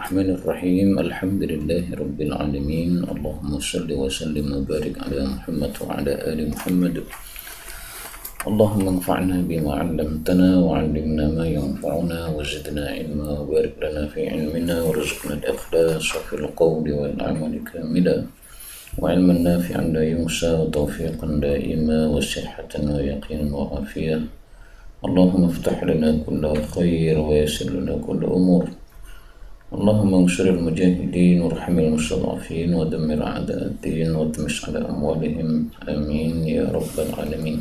الرحمن الرحيم الحمد لله رب العالمين اللهم صل وسلم وبارك على محمد وعلى آل محمد اللهم انفعنا بما علمتنا وعلمنا ما ينفعنا وزدنا علما وبارك لنا في علمنا وارزقنا الإخلاص في القول والعمل كاملا وعلما نافعا لا ينسى وتوفيقا دائما وصحة ويقينا وعافية اللهم افتح لنا كل خير ويسر لنا كل أمور اللهم انصر المجاهدين وارحم المستضعفين ودمر أعداء الدين واطمس على أموالهم آمين يا رب العالمين.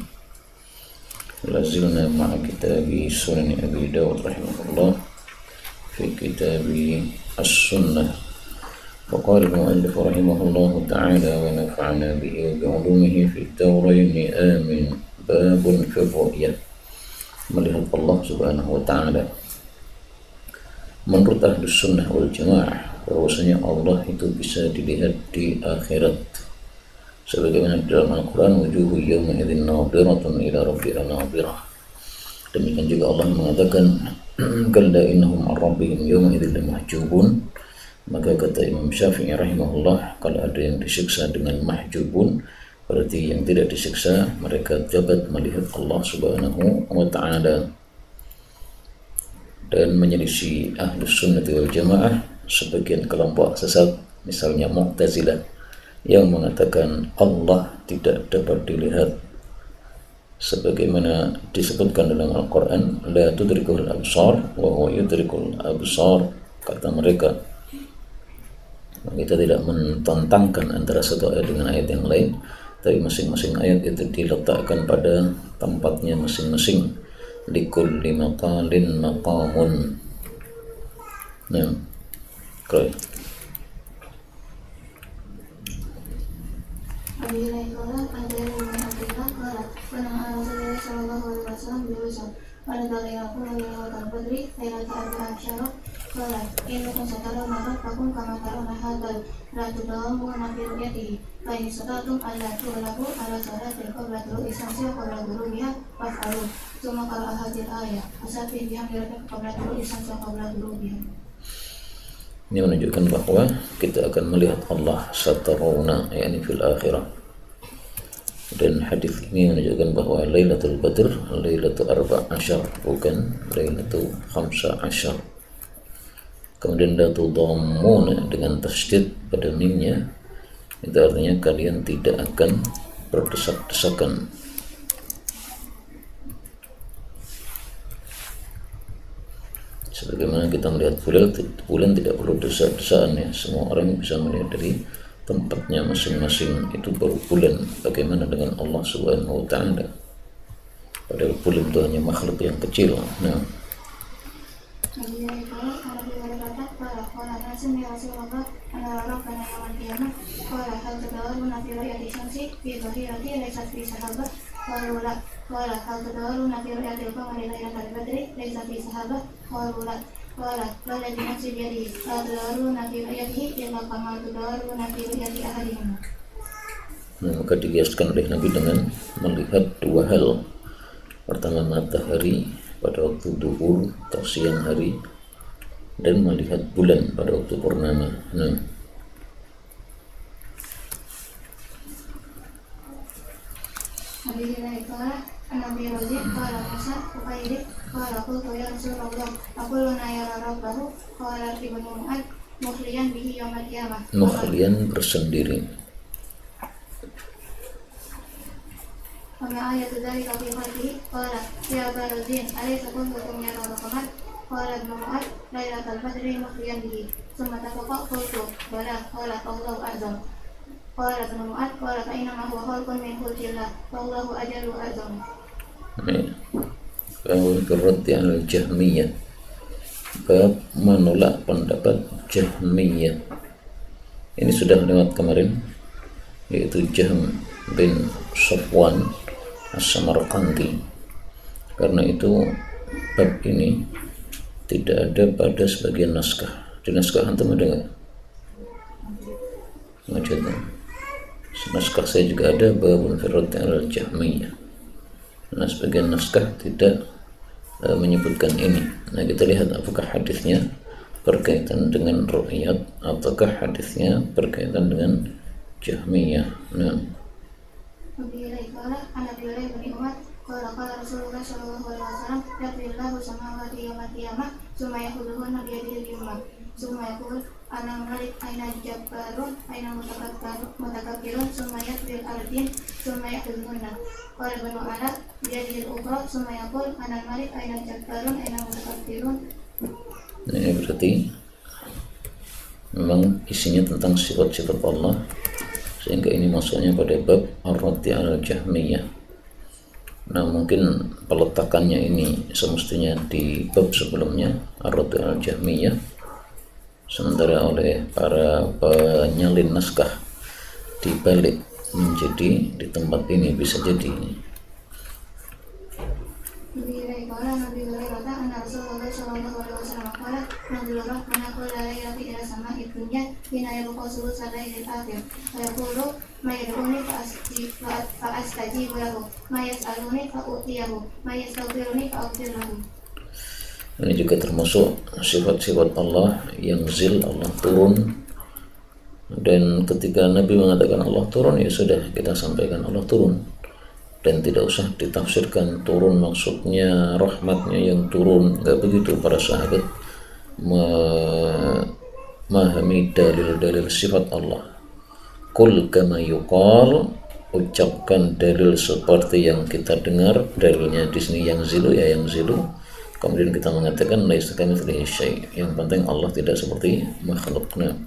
لازلنا مع كتاب سنن أبي داود رحمه الله في كتاب السنة. وقال المؤلف رحمه الله تعالى ونفعنا به وبعلومه في الدورين آمين. باب في الرؤية, melihat Allah subhanahu wa ta'ala. Menurut Ahlus Sunnah wal Jamaah, bahwasanya Allah itu bisa dilihat di akhirat, sebagaimana di dalam Al-Quran, wujuhu yawma idzin nadhiratun ila rabbiha nadhirah. Demikian juga Allah mengatakan kalla innahum an rabbihim yawma idzin lamahjubun. Maka kata Imam Syafi'i rahimahullah, kalau ada yang disiksa dengan mahjubun, berarti yang tidak disiksa mereka dapat melihat Allah subhanahu wa ta'ala. Dan menyelisih Ahlus Sunnah wal Jamaah sebagian kelompok sesat, misalnya Mu'tazilah, yang mengatakan Allah tidak dapat dilihat, sebagaimana disebutkan dalam Al-Quran, la tudrikul absar wa huwa yudrikul absar. Kata mereka, kita tidak mententangkan antara satu ayat dengan ayat yang lain, tapi masing-masing ayat itu diletakkan pada tempatnya masing-masing. Likulli maqalin maqamun. Nah, baik. Ini menunjukkan bahwa kita akan melihat Allah satarawna, yakni fil akhirah. Dan hadis ini menunjukkan bahwa Lailatul Badr Lailatul Arba'asyar, bukan Lailatul Khamsa'asyar. Kemudian Lailatul Dhammuna dengan tasydid pada mimnya, itu artinya kalian tidak akan berdesak-desakan. Sebagaimana kita melihat bulan tidak perlu desak-desakan, ya, semua orang bisa melihat dari tempatnya masing-masing, itu baru bulan. Bagaimana dengan Allah subhanahu wa ta'ala? Padahal bulan itu hanya makhluk yang kecil. Nah, maka dikiaskan oleh Nabi dengan melihat dua hal. Pertama, matahari pada waktu duhur atau siang hari, dan melihat bulan pada waktu purnama. Nah, Nabi Razid qala Musa Uqairi qala qultu ya Rasulullah aquluna ya rabbahu qala ibnu Mu'ad mukhliyan bihi yawmal qiyamah. Mukhliyan bersendiri. Wa ayatu dzalika fi qalbihi qala ya Razid alaysa kuntum ya rabbahu qala ibnu Mu'ad lailatul badri mukhliyan bihi thumma tafaqa qultu bala qala Allahu a'zam. Qala ibnu Mu'ad qala fa inna ma huwa khalqun min khalqillah wallahu ajallu a'zam. Bahwa berarti al-Jahmiyah, bab menolak pendapat Jahmiyah. Ini sudah lewat kemarin, yaitu Jahm bin Safwan As-Samarqandi. Karena itu bab ini tidak ada pada sebagian naskah. Di naskah antum ada nggak? Macam naskah saya juga ada babun firrat al-Jahmiyah. Nah, sebagian naskah tidak menyebutkan ini. Nah, kita lihat apakah hadisnya berkaitan dengan ru'yat ataukah hadisnya berkaitan dengan Jahmiyah. Nah, Qala Rasulullah sallallahu alaihi wasallam yaqillahu samawati yawmal qiyamah summa yaquluhunna biyadil yumna summa yaqul ana malik aina jabbarun aina mutakabbirun summa yaqbil ardin summa yaquluhunna qala banu ala biyadil ukhra summa yaqul ana malik aina jabbarun aina mutakabbirun. Ini berarti memang isinya tentang sifat-sifat Allah, sehingga ini masuknya pada bab ar-raddi al-Jahmiyah. Nah, mungkin peletakannya ini semestinya di bab sebelumnya ar-raddi al-Jahmiyah, sementara oleh para penyalin naskah dibalik menjadi di tempat ini, bisa jadi ini. Ini juga termasuk sifat-sifat Allah yang zil, Allah turun. Dan ketika Nabi mengatakan Allah turun, ya sudah kita sampaikan Allah turun, dan tidak usah ditafsirkan turun maksudnya rahmatnya yang turun, enggak begitu. Para sahabat memahami dalil-dalil sifat Allah. Qul kama yuqal, ucapkan dalil seperti yang kita dengar. Dalilnya di sini yang zilu, ya yang zilu. Kemudian kita mengatakan laisa kamitslihi syai', yang penting Allah tidak seperti makhluknya.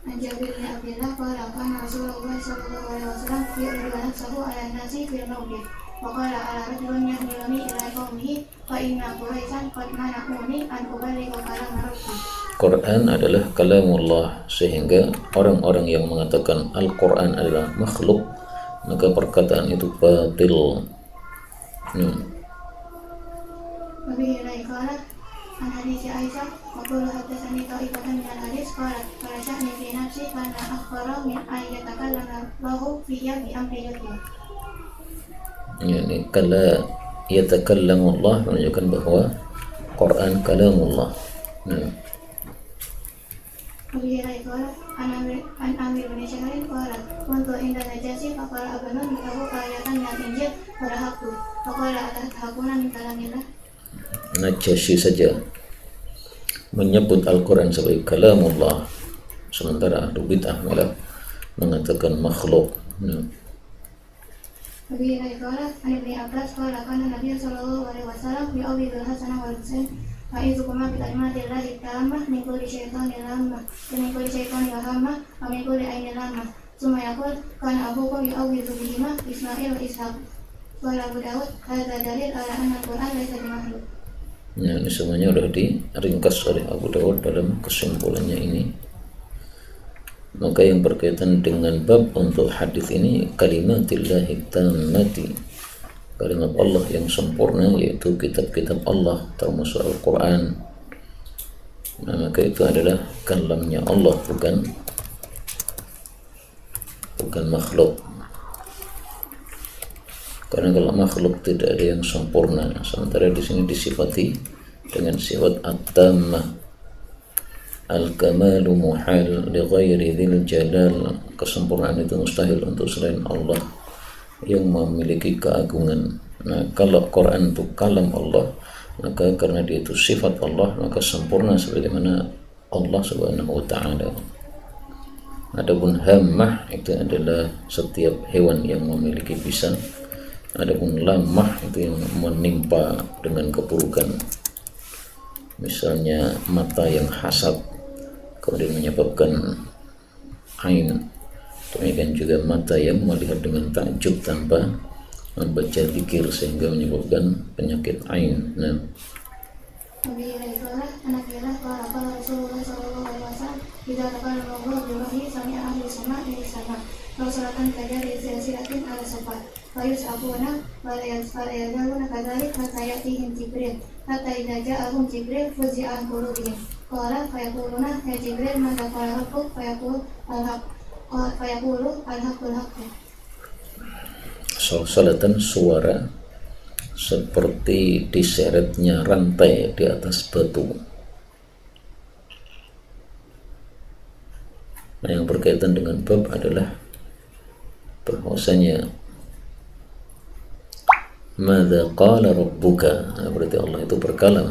An Jabir bin Abdullah qala kana Rasulullah sallallahu alaihi wasallam yu'ridu nafsahu ala nasi fil mawqif wa qala ala rajulun yahmiluni ila qaumihi fa inna quraisyan qad mana'uni an uballigha kalam rabbi. Quran adalah kalamullah, sehingga orang-orang yang mengatakan Al-Quran adalah makhluk, maka perkataan itu batil. An hadis Aisyah waqala hadatsani ta'ifatan min al-hadis qala sya'ni fi nafsi kana akhbara min ayatakallama lahu fiyya bi amri Allah. Yani kala yatakallamu Allah menunjukkan bahwa Quran kalamullah. An Amir bin Syahrin qala kuntu inda Najasyi faqala abanun lahu ayatan min Injil farahaqtu faqala atahaquna min kalamillah. Najasyi saja menyebut Al-Quran sebagai kalamullah, sementara ahlu bid'ah malah mengatakan makhluk. Abi Hurairah an Ibnu Abbas qala kana Nabi sallallahu alaihi wasallam yu'awwidul Hasan wal Husain fa'izukuma bi kalimatillahi tammah min kulli syaitanir lamah wa min kulli syaitanir hamah wa min kulli ainin lamah summa yaqul kana abukum yu'awwidhu bihima Ismail wa Ishaq. Qala Abu Dawud hadza dalil ala anna al-Quran laysa bimakhluk. Ya, ini semuanya sudah diringkas oleh Abu Dawud dalam kesimpulannya ini. Maka yang berkaitan dengan bab untuk hadis ini, kalimatillahi tammati, kalimat Allah yang sempurna, yaitu kitab-kitab Allah termasuk Al-Quran. Nah, maka itu adalah kalamnya Allah, bukan makhluk. Karena kalau makhluk tidak ada yang sempurna, sementara di sini disifati dengan sifat at-tammah, al-kamalu muhal li ghairi dzil jalal, kesempurnaan itu mustahil untuk selain Allah yang memiliki keagungan. Nah, kalau Quran itu kalam Allah, maka karena dia itu sifat Allah, maka sempurna sebagaimana Allah Subhanahu wa ta'ala. Adapun hammah itu adalah setiap hewan yang memiliki bisa. Adapun lamah itu yang menimpa dengan keburukan, misalnya mata yang hasad kemudian menyebabkan ain, demikian juga mata yang melihat dengan takjub tanpa membaca zikir sehingga menyebabkan penyakit ain. Nah, Rasulatan kajar di silsilatin ala safat fayus abuna walayazaluna kadhalik hatta yatihim Jibril hatta idza ja'ahum Jibril fuzi'an qulubihim qala fayaquluna ya Jibril madza qala rabbuk fayaqulu al-haqqul haqq. Salsalatan, suara seperti diseretnya rantai di atas batu. Nah, yang berkaitan dengan bab adalah bahwasanya madza qala rabbuka, berarti Allah itu berkalam.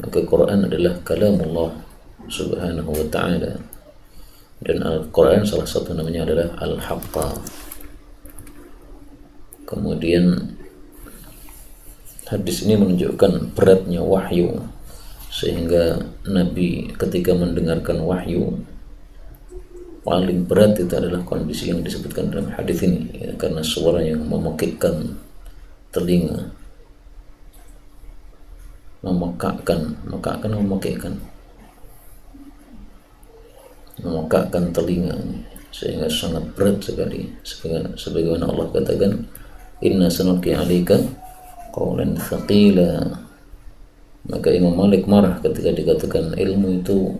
Maka Quran adalah kalamullah subhanahu wa ta'ala, dan Al-Quran salah satu namanya adalah Al-Haqqa. Kemudian hadis ini menunjukkan beratnya wahyu, sehingga Nabi ketika mendengarkan wahyu paling berat itu adalah kondisi yang disebutkan dalam hadis ini, ya, karena suara yang memekikkan telinga, memekakkan telinga, sehingga sangat berat sekali. Sebagaimana Allah katakan, inna sanulqi 'alaika qawlan thaqila. Maka Imam Malik marah ketika dikatakan ilmu itu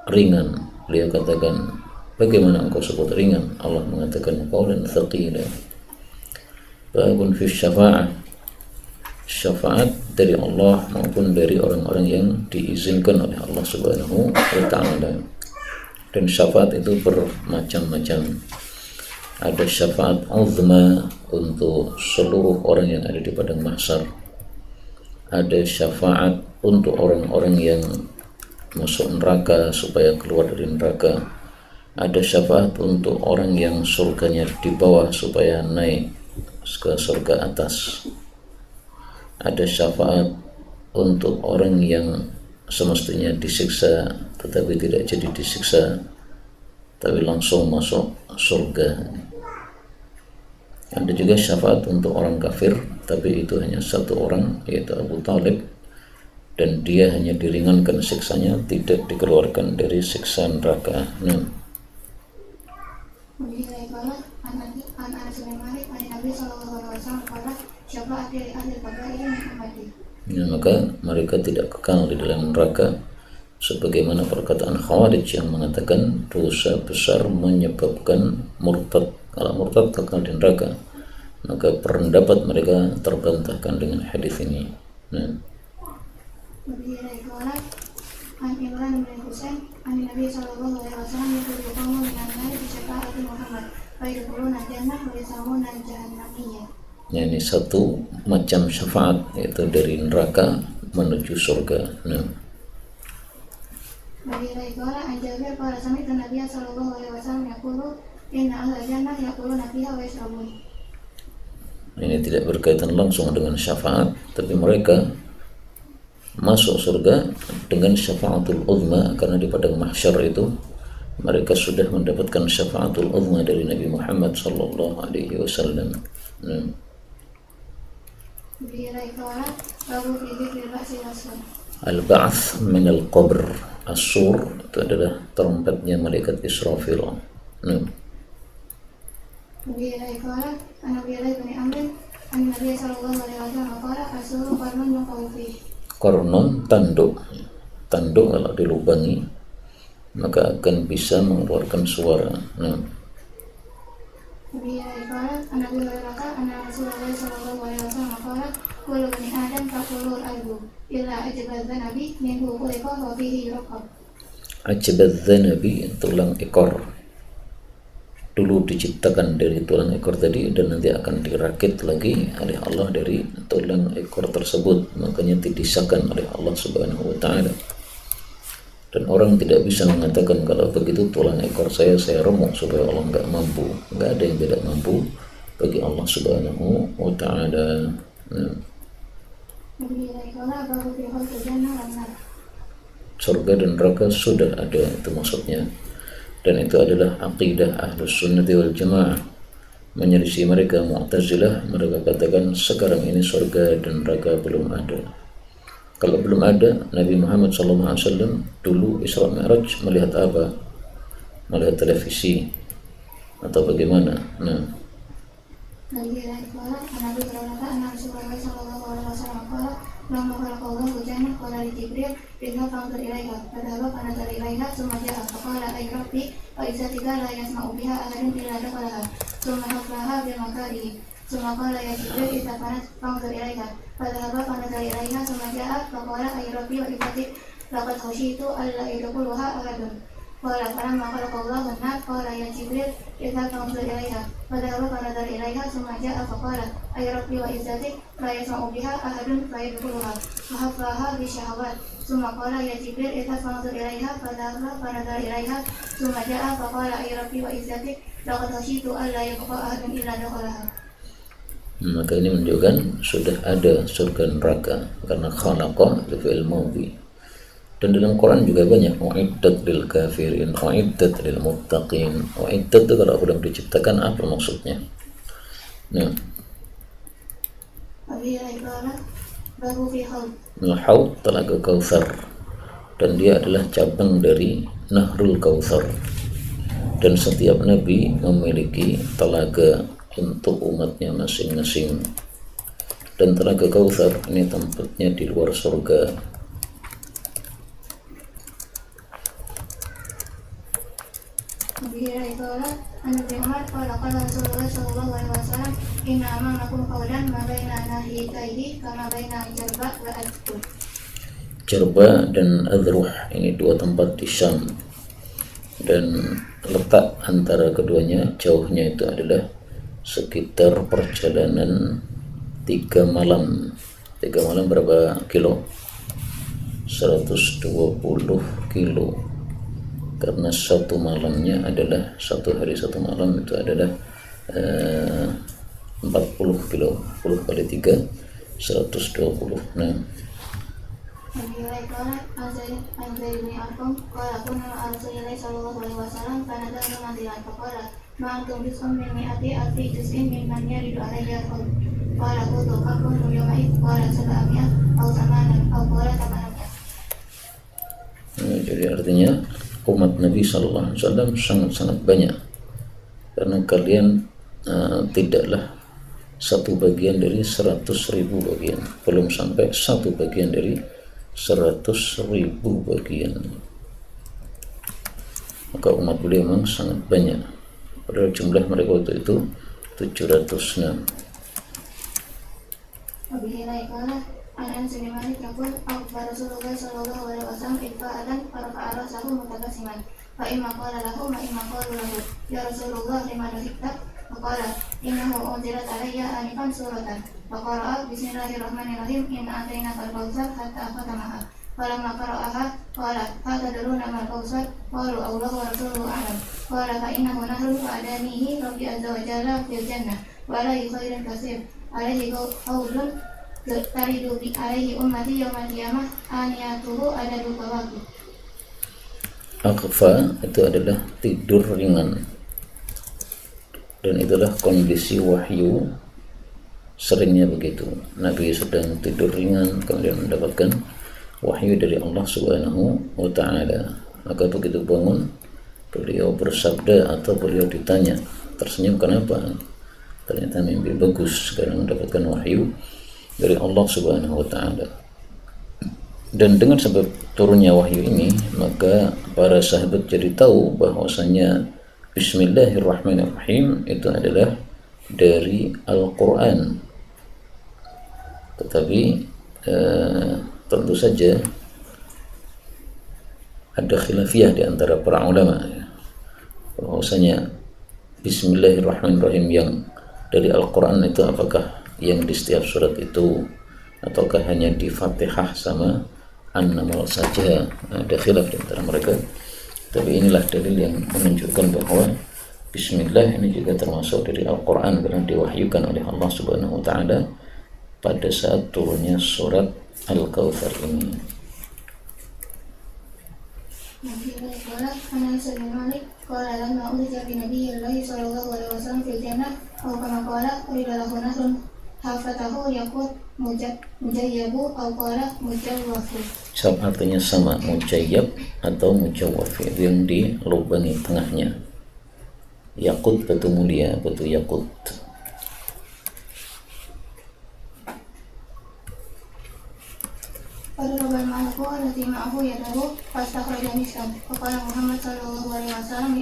ringan. Beliau katakan, bagaimana engkau sebut ringan? Allah mengatakan qawlan thaqila. Babun fi syafa'ah, syafaat dari Allah maupun dari orang-orang yang diizinkan oleh Allah subhanahu wa ta'ala. Dan syafaat itu bermacam-macam. Ada syafaat uzma untuk seluruh orang yang ada di padang mahsyar. Ada syafaat untuk orang-orang yang masuk neraka supaya keluar dari neraka. Ada syafaat untuk orang yang surganya di bawah supaya naik ke surga atas. Ada syafaat untuk orang yang semestinya disiksa tetapi tidak jadi disiksa, tapi langsung masuk surga. Ada juga syafaat untuk orang kafir, tapi itu hanya satu orang, yaitu Abu Talib, dan dia hanya diringankan siksanya, tidak dikeluarkan dari siksa neraka. Ya, maka mereka tidak kekal di dalam neraka, sebagaimana perkataan Khawarij yang mengatakan dosa besar menyebabkan murtad. Kalau murtad kekal di neraka, maka pendapat mereka terbantahkan dengan hadis ini. Ya, ini satu macam syafaat, yaitu dari neraka menuju surga. Ini tidak berkaitan langsung dengan syafaat, tapi mereka masuk surga dengan syafaatul uzma, karena di padang mahsyar itu mereka sudah mendapatkan syafaatul uzma dari Nabi Muhammad sallallahu alaihi wasallam. Al-ba'ats min al-qabr, as-sur itu adalah trompetnya malaikat Israfil. Kornon tanduk kalau dilubangi maka akan bisa mengeluarkan suara. Ajbadzanabi, tulang ekor, dulu diciptakan dari tulang ekor tadi dan nanti akan dirakit lagi oleh Allah dari tulang ekor tersebut, makanya didisahkan oleh Allah subhanahu wa ta'ala. Dan orang tidak bisa mengatakan kalau begitu tulang ekor saya remuk supaya Allah enggak mampu. Enggak ada yang tidak mampu bagi Allah subhanahu wa ta'ala. Surga dan neraka sudah ada, itu maksudnya. Dan itu adalah aqidah Ahlus Sunnati wal Jamaah. Menyelisih mereka Mu'tazilah, mereka katakan sekarang ini surga dan neraka belum ada. Kalau belum ada, Nabi Muhammad SAW dulu Isra Mi'raj melihat apa? Melihat televisi atau bagaimana? لما خلق الله الجنة قال لجبريل اذهب فانظر إليها فذهب فنظر إليها ثم جاء فقال أي ربي وعزتك لا يسمع بها أحد إلا دخلها ثم حفرها بمكاره ثم قال يا جبريل اذهب فانظر إليها فذهب فنظر إليها ثم جاء فقال أي ربي وعزتك لقد خشيت ألا يدخلها أحد قال فلما خلق الله النار قال يا جبريل اذهب فانظر إليها فذهب فنظر إليها ثم جاء فقال أي ربي وعزتك لا يسمع بها أحد فيدخلها فحفرها بالشهوات ثم قال يا جبريل اذهب فانظر إليها فذهب فنظر إليها ثم جاء فقال أي ربي وعزتك لقد خشيت ألا يبقى أحد إلا دخلها. Maka ini menunjukkan sudah ada surga neraka karena khalaqa itu fi'il madhi. Dan dalam Quran juga banyak uiddat lil kafirin, uiddat lil muttaqin. Uiddat itu kalau sudah diciptakan apa maksudnya? Nah, Al-Haud Telaga Kautsar, dan dia adalah cabang dari Nahrul Kautsar. Dan setiap nabi memiliki telaga untuk umatnya masing-masing. Dan Telaga Kautsar ini tempatnya di luar surga. Nabi Muhammad qala Rasulullah sallallahu alaihi wasallam inna amamakum qawlan ma baina nahiyatayhi kama baina Jarba wa Adruh. Jarba dan Adruh ini dua tempat di Syam, dan letak antara keduanya jauhnya itu adalah sekitar perjalanan 3 malam. 3 malam berapa kilo? 120 kilo. Karena satu malamnya adalah satu hari satu malam itu adalah 40 kilo, 10 kali 3 120. Nah, jadi artinya umat Nabi Sallallahu Alaihi Wasallam sangat-sangat banyak, karena kalian tidaklah satu bagian dari 100.000 bagian, belum sampai satu bagian dari 100.000 bagian. Maka umat beliau memang sangat banyak, padahal jumlah mereka waktu itu 706. Anas bin Malik yaqul aqbala Rasulullah sallallahu alaihi wasallam ifa'alan farafa'ala sahu mutabasiman fa imma qala lahu ma imma qala lahu ya Rasulullah lima dhikta faqala innahu unzilat alayya anifan suratan faqara'a bismillahirrahmanirrahim inna atainakal kautsar hatta khatamaha falamma qara'aha qala fatadruna mal kautsar qalu Allahu wa rasuluhu a'lam qala fa innahu nahrun wa adanihi rabbi azza wa jalla fil jannah wa la khairin katsir alaihi qaulun taridu bi alaihi ummati yaumal qiyamah aniyatuhu adadu kawakib. Akhfa itu adalah tidur ringan, dan itulah kondisi wahyu seringnya begitu. Nabi sedang tidur ringan kemudian mendapatkan wahyu dari Allah Subhanahu wa Ta'ala. Maka begitu bangun beliau bersabda atau beliau ditanya, tersenyum kenapa? Ternyata mimpi bagus karena mendapatkan wahyu dari Allah Subhanahu wa Ta'ala. Dan dengan sebab turunnya wahyu ini, maka para sahabat jadi tahu bahwasanya Bismillahirrahmanirrahim itu adalah dari Al-Quran. Tetapi tentu saja ada khilafiyah di antara para ulama, bahwasanya Bismillahirrahmanirrahim yang dari Al-Quran itu apakah yang di setiap surat itu, ataukah hanya di Fatihah sama An-Naml saja? Ada khilaf di antara mereka. Tapi inilah dalil yang menunjukkan bahwa Bismillah ini juga termasuk dari Al-Quran, karena diwahyukan oleh Allah Subhanahu wa Ta'ala pada saat turunnya surat Al-Kautsar ini. Hafatahu yakut mujayyabu atau qala mujawwafu. Artinya sama, mujayyab atau mujawwaf, itu yang dilubangi tengahnya. Yakut batu mulia, batu yakut. فضرب الملك التي معه يده فاستخرج مسكا فقال محمد صلى الله عليه وسلم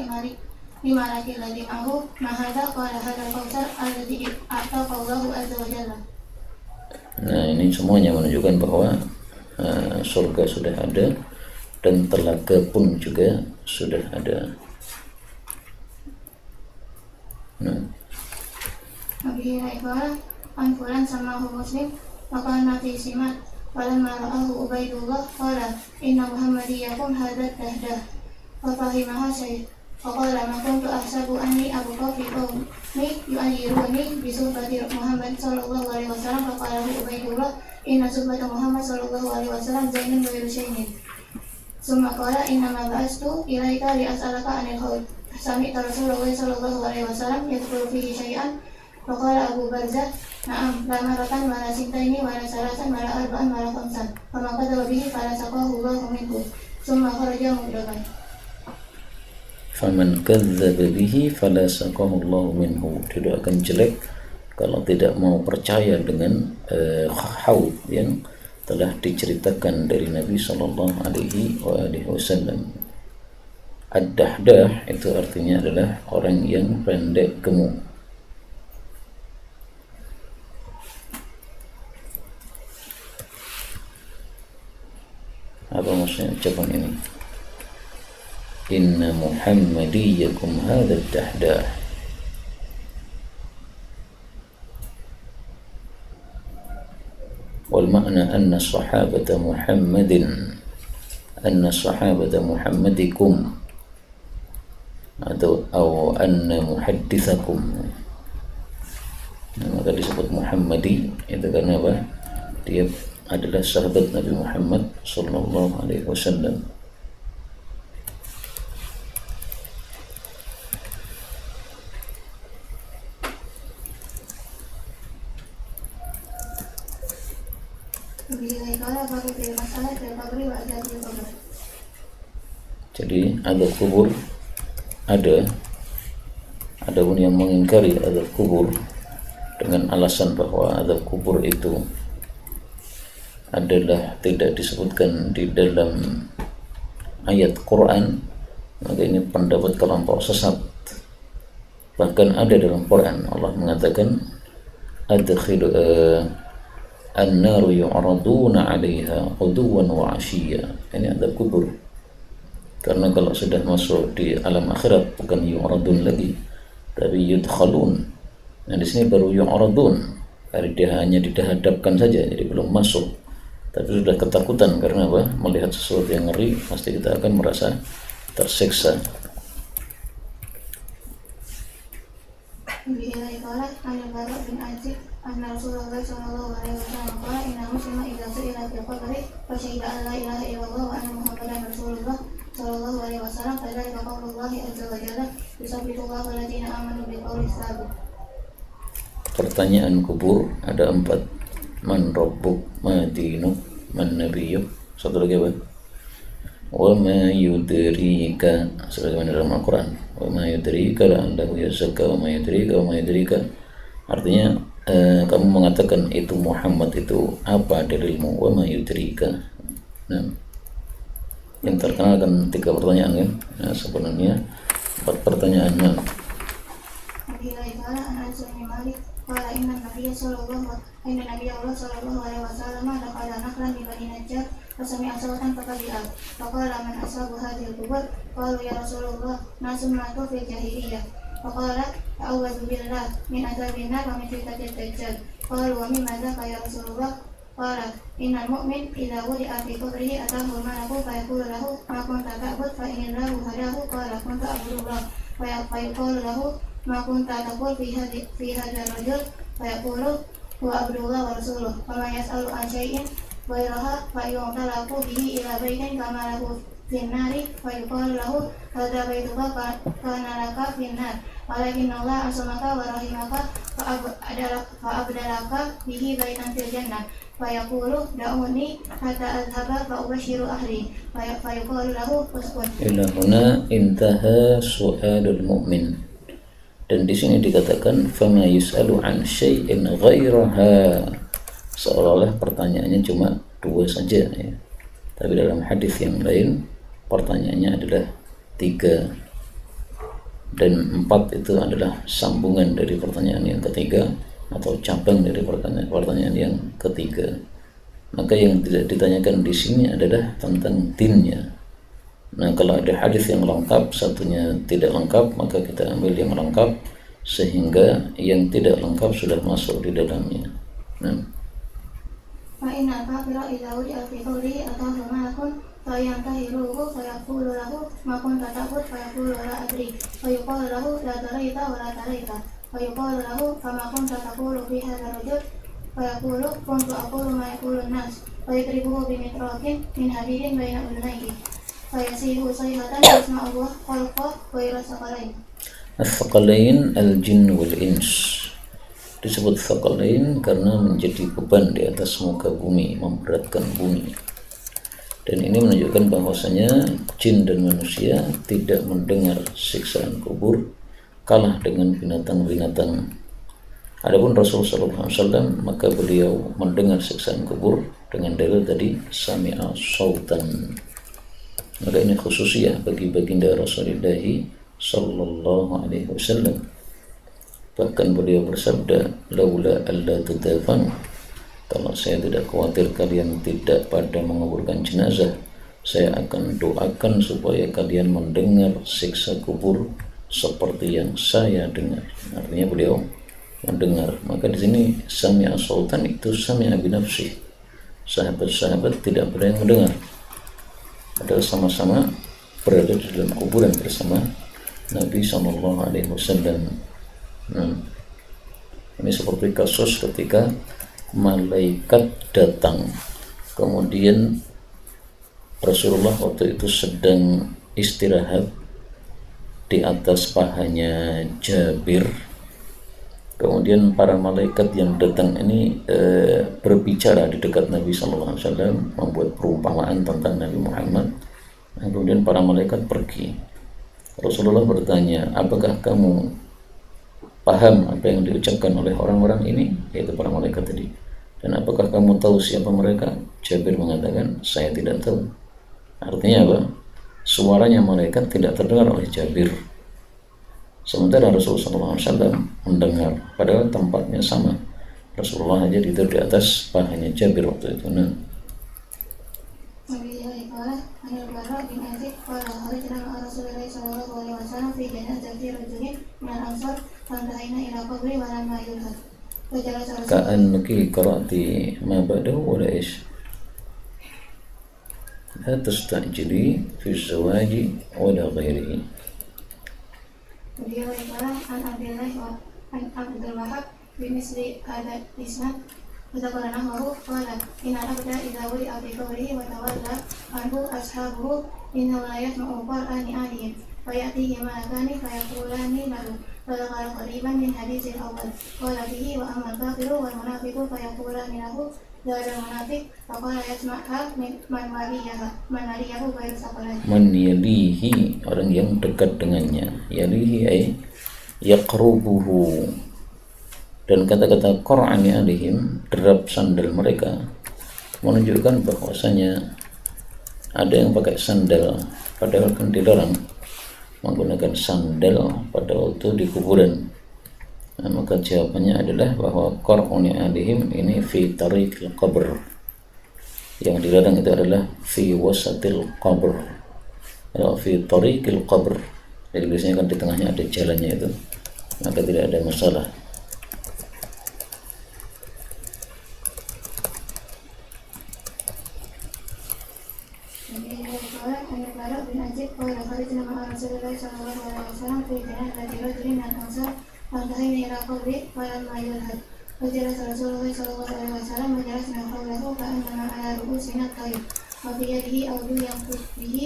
لملك الذي معه ما هذا؟ قال هذا الكوثر الذي أعطاك الله عز وجل. Nah, ini semuanya menunjukkan bahwa surga sudah ada dan telaga pun juga sudah ada. Nabi Hurairah an fulan samahu Muslim maka nanti simat falamma ra'ahu Ubaidullah qala inna Muhammadiyakum hadat dahdah fa fahimaha syai' faqala ma kuntu ahsabu anni abqa fi qawmi yu'ayyiruni bi suhbati Muhammad sallallahu alaihi wasallam faqala Ubaidullah inna suhbata Muhammad sallallahu alaihi wasallam zainun wa yushaynin summa qala inna ma ba'astu ilaika li as'alaka anil khawd sami'ta Rasulullah sallallahu alaihi wasallam yadkhulu fihi syai'an faqala Abu Barzah na'am la maratan wa la sintaini wa la salasan wa la arba'an wa la khamsan fama qadara bihi fala saqahu Allahu minhu summa kharaja mudrakan. Faman kadzdzaba bihi fala saqahu Allahu minhu. Tidak akan jelek kalau tidak mau percaya dengan haud yang telah diceritakan dari Nabi sallallahu alaihi wasallam. Ad-dahdah itu artinya adalah orang yang pendek gemuk. Apa maksudnya ucapan ini? Inna Muhammadiyakum hadha ad-dahdah. Wal ma'na anna sahabata Muhammadin anna sahabata Muhammadikum atau anna muhaddithakum. Nah, maka disebut Muhammadi itu karena apa? Dia adalah sahabat Nabi Muhammad sallallahu alaihi wasallam. Jadi azab kubur ada pun yang mengingkari azab kubur dengan alasan bahwa azab kubur itu adalah tidak disebutkan di dalam ayat Quran, maka ini pendapat kelompok sesat. Bahkan ada dalam Quran Allah mengatakan adkhil an-naru yu'raduna 'alaiha ghuduwan wa 'ashiyya. Ini azab kubur. Karena kalau sudah masuk di alam akhirat bukan yu'radun lagi, tapi yudkhalun. Nah di sini baru yu'radun, karena dia hanya dihadapkan saja, jadi belum masuk. Tapi sudah ketakutan karena apa? Melihat sesuatu yang ngeri, pasti kita akan merasa tersiksa. Anna Rasulullah sallallahu alaihi wasallam qala inna muslima idza su'ila fil qabri fa syahida an la ilaha illallah wa anna Muhammadan Rasulullah sallallahu alaihi wasallam fadzalika qaulullah azza wa jalla yusabbitu Allahu alladziina aamanu bil qawli tsabit. Pertanyaan kubur ada 4. Man rabbuk, ma dinuk, man nabiyyuk. Satu lagi apa? Wa ma yudrika, sebagaimana dalam Al-Quran. Wa ma yudrika la'allahu yazakka wa ma yudrika wa ma yudrika. Artinya kamu mengatakan itu Muhammad itu apa dalilmu? Wa ma yudrika. Nah, yang terkenal kan 3 pertanyaan kan? Nah, sebenarnya 4 pertanyaan. Nah, qala inna Nabiya sallallahu alaihi wasallam dakhala nakhlan di Bani Najjar fasami'a sawtan faqala faqala man ashabu hadhil qubur qalu ya Rasulullah nasum matu fil jahiliyah faqala a'udzu billah min adzabin nar wa min fitnatil dajjal qalu wa min madzaka ya Rasulullah qala innal mu'min idza wudi'a fi qabrihi atahu malaku fa yaqulu lahu ma kunta ta'bud fa innahu hadahu qala kuntu a'budullah fa yaqulu lahu ma kunta taqul fi hadha rajul fa yaqulu huwa abdullah wa rasuluh wa man yas'alu an syai'in ghairaha fa yu'talaku bihi ila baitin kama lahu finnari fa yuqalu lahu hadha baituka kana laka finnar walakin Allah asmaka wa rahimaka fa abdalaka bihi baitan fil jannah fa yaqulu da'uni hatta adhaba fa ubashiru ahli fa yuqalu lahu uskun. Ila huna intaha su'alul mu'min. Dan di sini dikatakan fama yus'alu an syai'in ghairaha, seolah-olah pertanyaannya cuma 2 saja ya. Tapi dalam hadis yang lain pertanyaannya adalah 3 dan 4 itu adalah sambungan dari pertanyaan yang ketiga atau cabang dari pertanyaan yang ketiga. Maka yang tidak ditanyakan di sini adalah tentang dinnya. Nah, kalau ada hadis yang lengkap, satunya tidak lengkap, maka kita ambil yang lengkap sehingga yang tidak lengkap sudah masuk di dalamnya. Nah, فإن الكافر إذا وجئ في قوله أتاه ملك فينتهره فيقول له ما كنت تعبد فيقول لا أدري فيقال له لا دريت ولا دريت فيقال له فما كنت تقول في هذا الرجل فيقول كنت أقول ما يقول الناس فيضربه بمطراق من حديد بين أذنيه فيصيح صيحة يسمعه خلقه غير الثقلين. الثقلين الجن والإنس. Disebut thaqalain karena menjadi beban di atas muka bumi, memberatkan bumi. Dan ini menunjukkan bahwasanya jin dan manusia tidak mendengar siksaan kubur, kalah dengan binatang-binatang. Adapun Rasulullah SAW, maka beliau mendengar siksaan kubur dengan dalil tadi sami'a sautan. Maka ini khususiyah bagi baginda Rasulullah sallallahu alaihi wasallam. Bahkan beliau bersabda, laula alla tudafan, kalau saya tidak khawatir kalian tidak pada menguburkan jenazah, saya akan doakan supaya kalian mendengar siksa kubur seperti yang saya dengar. Artinya beliau mendengar. Maka di sini sami'a sautan itu sami'a binafsih. Sahabat-sahabat tidak ada yang mendengar, padahal sama-sama berada di dalam kuburan bersama Nabi sallallahu alaihi wasallam. Ini seperti kasus ketika malaikat datang, kemudian Rasulullah waktu itu sedang istirahat di atas pahanya Jabir. Kemudian para malaikat yang datang ini berbicara di dekat Nabi sallallahu alaihi wasallam, membuat perumpamaan tentang Nabi Muhammad. Kemudian para malaikat pergi. Rasulullah bertanya, apakah kamu paham apa yang diucapkan oleh orang-orang ini, yaitu para malaikat tadi, dan apakah kamu tahu siapa mereka? Jabir mengatakan, saya tidak tahu. Artinya apa? Suaranya malaikat tidak terdengar oleh Jabir, sementara Rasulullah SAW mendengar, padahal tempatnya sama. Rasulullah aja tidur di atas pahanya Jabir waktu itu. كأنك قرأت ما بعده ولا إيش؟ لا تستعجلي في الزواج ولا غيره. عن عبد الوهاب بمثل هذا الإسناد وذكر نحوه قال إن العبد إذا وضع في قبره وتولى عنه أصحابه إنه لا يسمع قرآن آلهم فيأتيه ملكان فيقولان له فذكر قريبا من حديث الأول قال فيه وأما الكافر والمنافق فيقولان له زاد المنافق فقال يسمعها من وليه غير ثقلين. Man yalihi, orang yang dekat dengannya. Yalihi ay yaqrubuhu. Dan kata-kata Qur'ani alihim, derap sandal mereka, menunjukkan bahwasanya ada yang pakai sandal, padahal kan dilarang menggunakan sandal pada waktu di kuburan. Nah, maka jawabannya adalah bahwa Qur'ani alihim ini fi tariqil qabr. Yang dilarang itu adalah fi wasatil qabr. Kalau fi tariqil qabr, jadi biasanya kan di tengahnya ada jalannya itu, maka tidak ada masalah. فانتهينا إلى قبره فلما يلهد فجلس رسول الله صلى الله عليه وسلم وجلسنا حوله كأننا على رؤوسنا الطير وفي يده أوجه ينفث به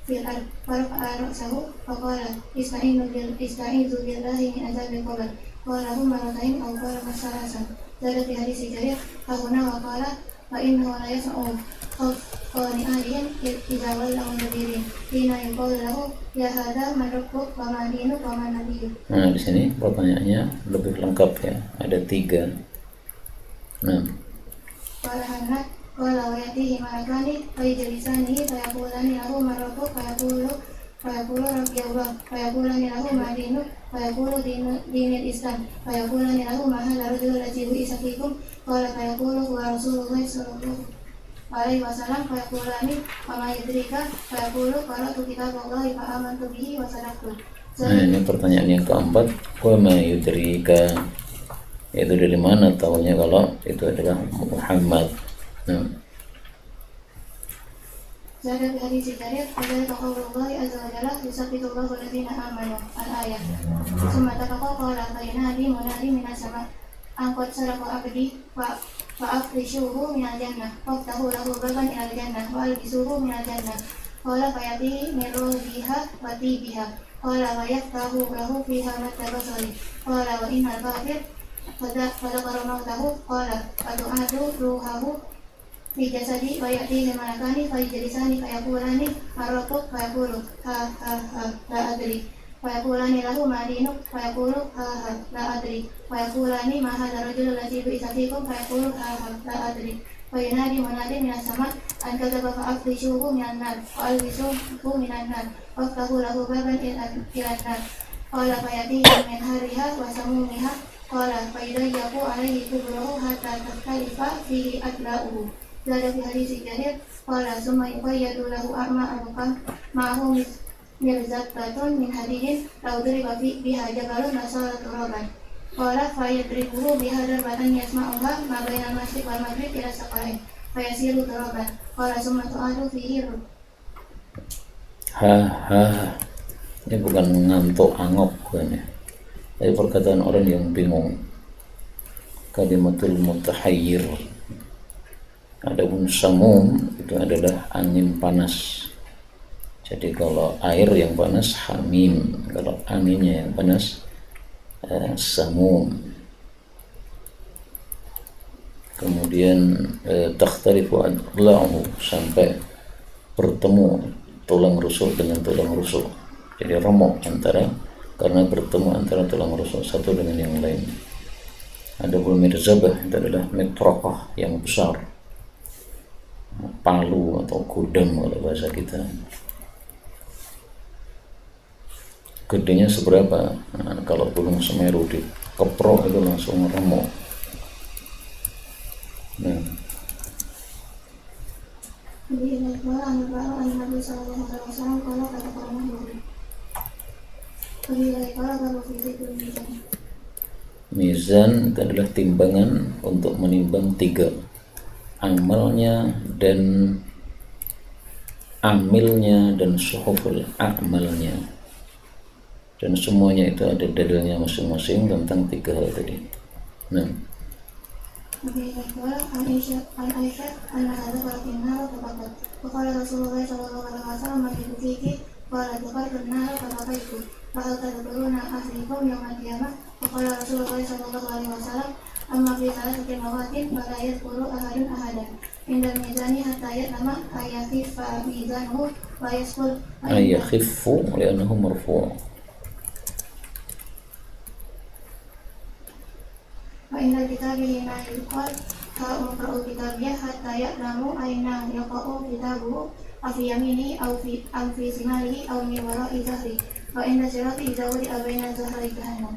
في الأرض فرفع رأسه فقال استعيذ بالله من عذاب القبر قاله مرتين أو قال ثلاثا. زاد في حديث جرير هنا وقال فإنه لا يسمع قانئ آلهم إذا ولوا مدبرين حين يقول له ya hada man rabbuk wa ma dinuk wa ma nabiyyuk. Nah, di sini pertanyaannya lebih lengkap ya, ada 3. Nah, Qala Hanad Qala wa yatihi malakani fayajlisani fayaqulani lahu man rabbuk fayaqulu rabbi Allah fayaqulani lahu ma dinuk fayaqulu dinul Islam fayaqulani lahu ma hadha rajul ladzi bu'itha fikum qala fayaqulu huwa Rasulullah sallallahu alaihi wasallam fayaqulani wa ma yudrika fayaqulu qara'tu kitaballahi fa amantu bihi wa sadaqtu. Nah, ini pertanyaan yang keempat, wa ma yudrika, itu dari mana tahunya kalau itu adalah Muhammad. Nah, Zada bi hadis Jarir adalah qaulullah azza wa jalla yusabbitullahu alladziina aamanu al-ayah. Summa tafaqa qala fa yanadi munadi minas sama angkot sadaqa abdi fa afrishuhu minal jannah waftahu lahu baban ilal jannah wa albisuhu minal jannah qala fayati miru biha wa tibiha qala wa yaftahu lahu fiha matabasari qala wa innal kafir fadakara mautahu qala fadu'adu ruhahu fi jasadi wa ya'tihi malakani fayajlisani fayaqulani marrabuk fayaqulu ha la adri fayaqulani lahu ma dinuk fayaqulu ha la adri fayaqulani ma hadha rajul ladzi bu'itha fikum fayaqulu ha la adri fayunadi munadi minas sama an kadzaba fa afrishuhu minan nar wa albisuhu minan nar waftahu lahu baban ilan nar qala fayatihi min hariha wa samumiha qala fayudayyaku alaihi kubruhu hatta tahtalifa fihi adla'uhu. Zada fi hadis Jarir qala summa yuqayyadu lahu a'ma abukan ma'ahu mirzatun min hadidin law duriba biha jabalun nasara turaban qala fayadribuhu biha darbatan yasma'uha ma bainal masyriq wal maghrib ila saqalain fayasiru turaban qala summa tu'adu fihi ini bukan ngantuk angop bukan ya, tapi perkataan orang yang bingung, kalimatul mutahayyir. Adapun samum itu adalah angin panas. Jadi kalau air yang panas hamim, kalau anginnya yang panas samum. Kemudian takhtarifu adla'uhu, sampai bertemu tulang rusuk dengan tulang rusuk. Jadi remuk karena bertemu antara tulang rusuk satu dengan yang lain. Adapun mirzabah itu adalah mitraqah yang besar, palu atau gudang kalau bahasa kita. Gedenya seberapa? Nah, kalau Gunung Semeru dikeprok itu langsung remuk. Nah, mizan itu adalah timbangan untuk menimbang tiga, amalnya dan amilnya dan suhuful a'malnya, dan semuanya itu ada dalilnya masing-masing tentang tiga hal tadi. Nah, amma fi salasati mawatin fala yadhkuru ahadun ahadan inda mizani hatta ya'lama ayyakhiffa mizanuhu wa yasqul ayakhiffu li'annahu marfu'. wa inda kitabihi ma yuqal ha'umqra'u kitabiyah hatta ya'lamu ayna yaqa'u kitabuhu afi yaminihi aw fi simalihi aw min wara'i zahri wa inda sirati idza wadi'a baina zahri jahannam.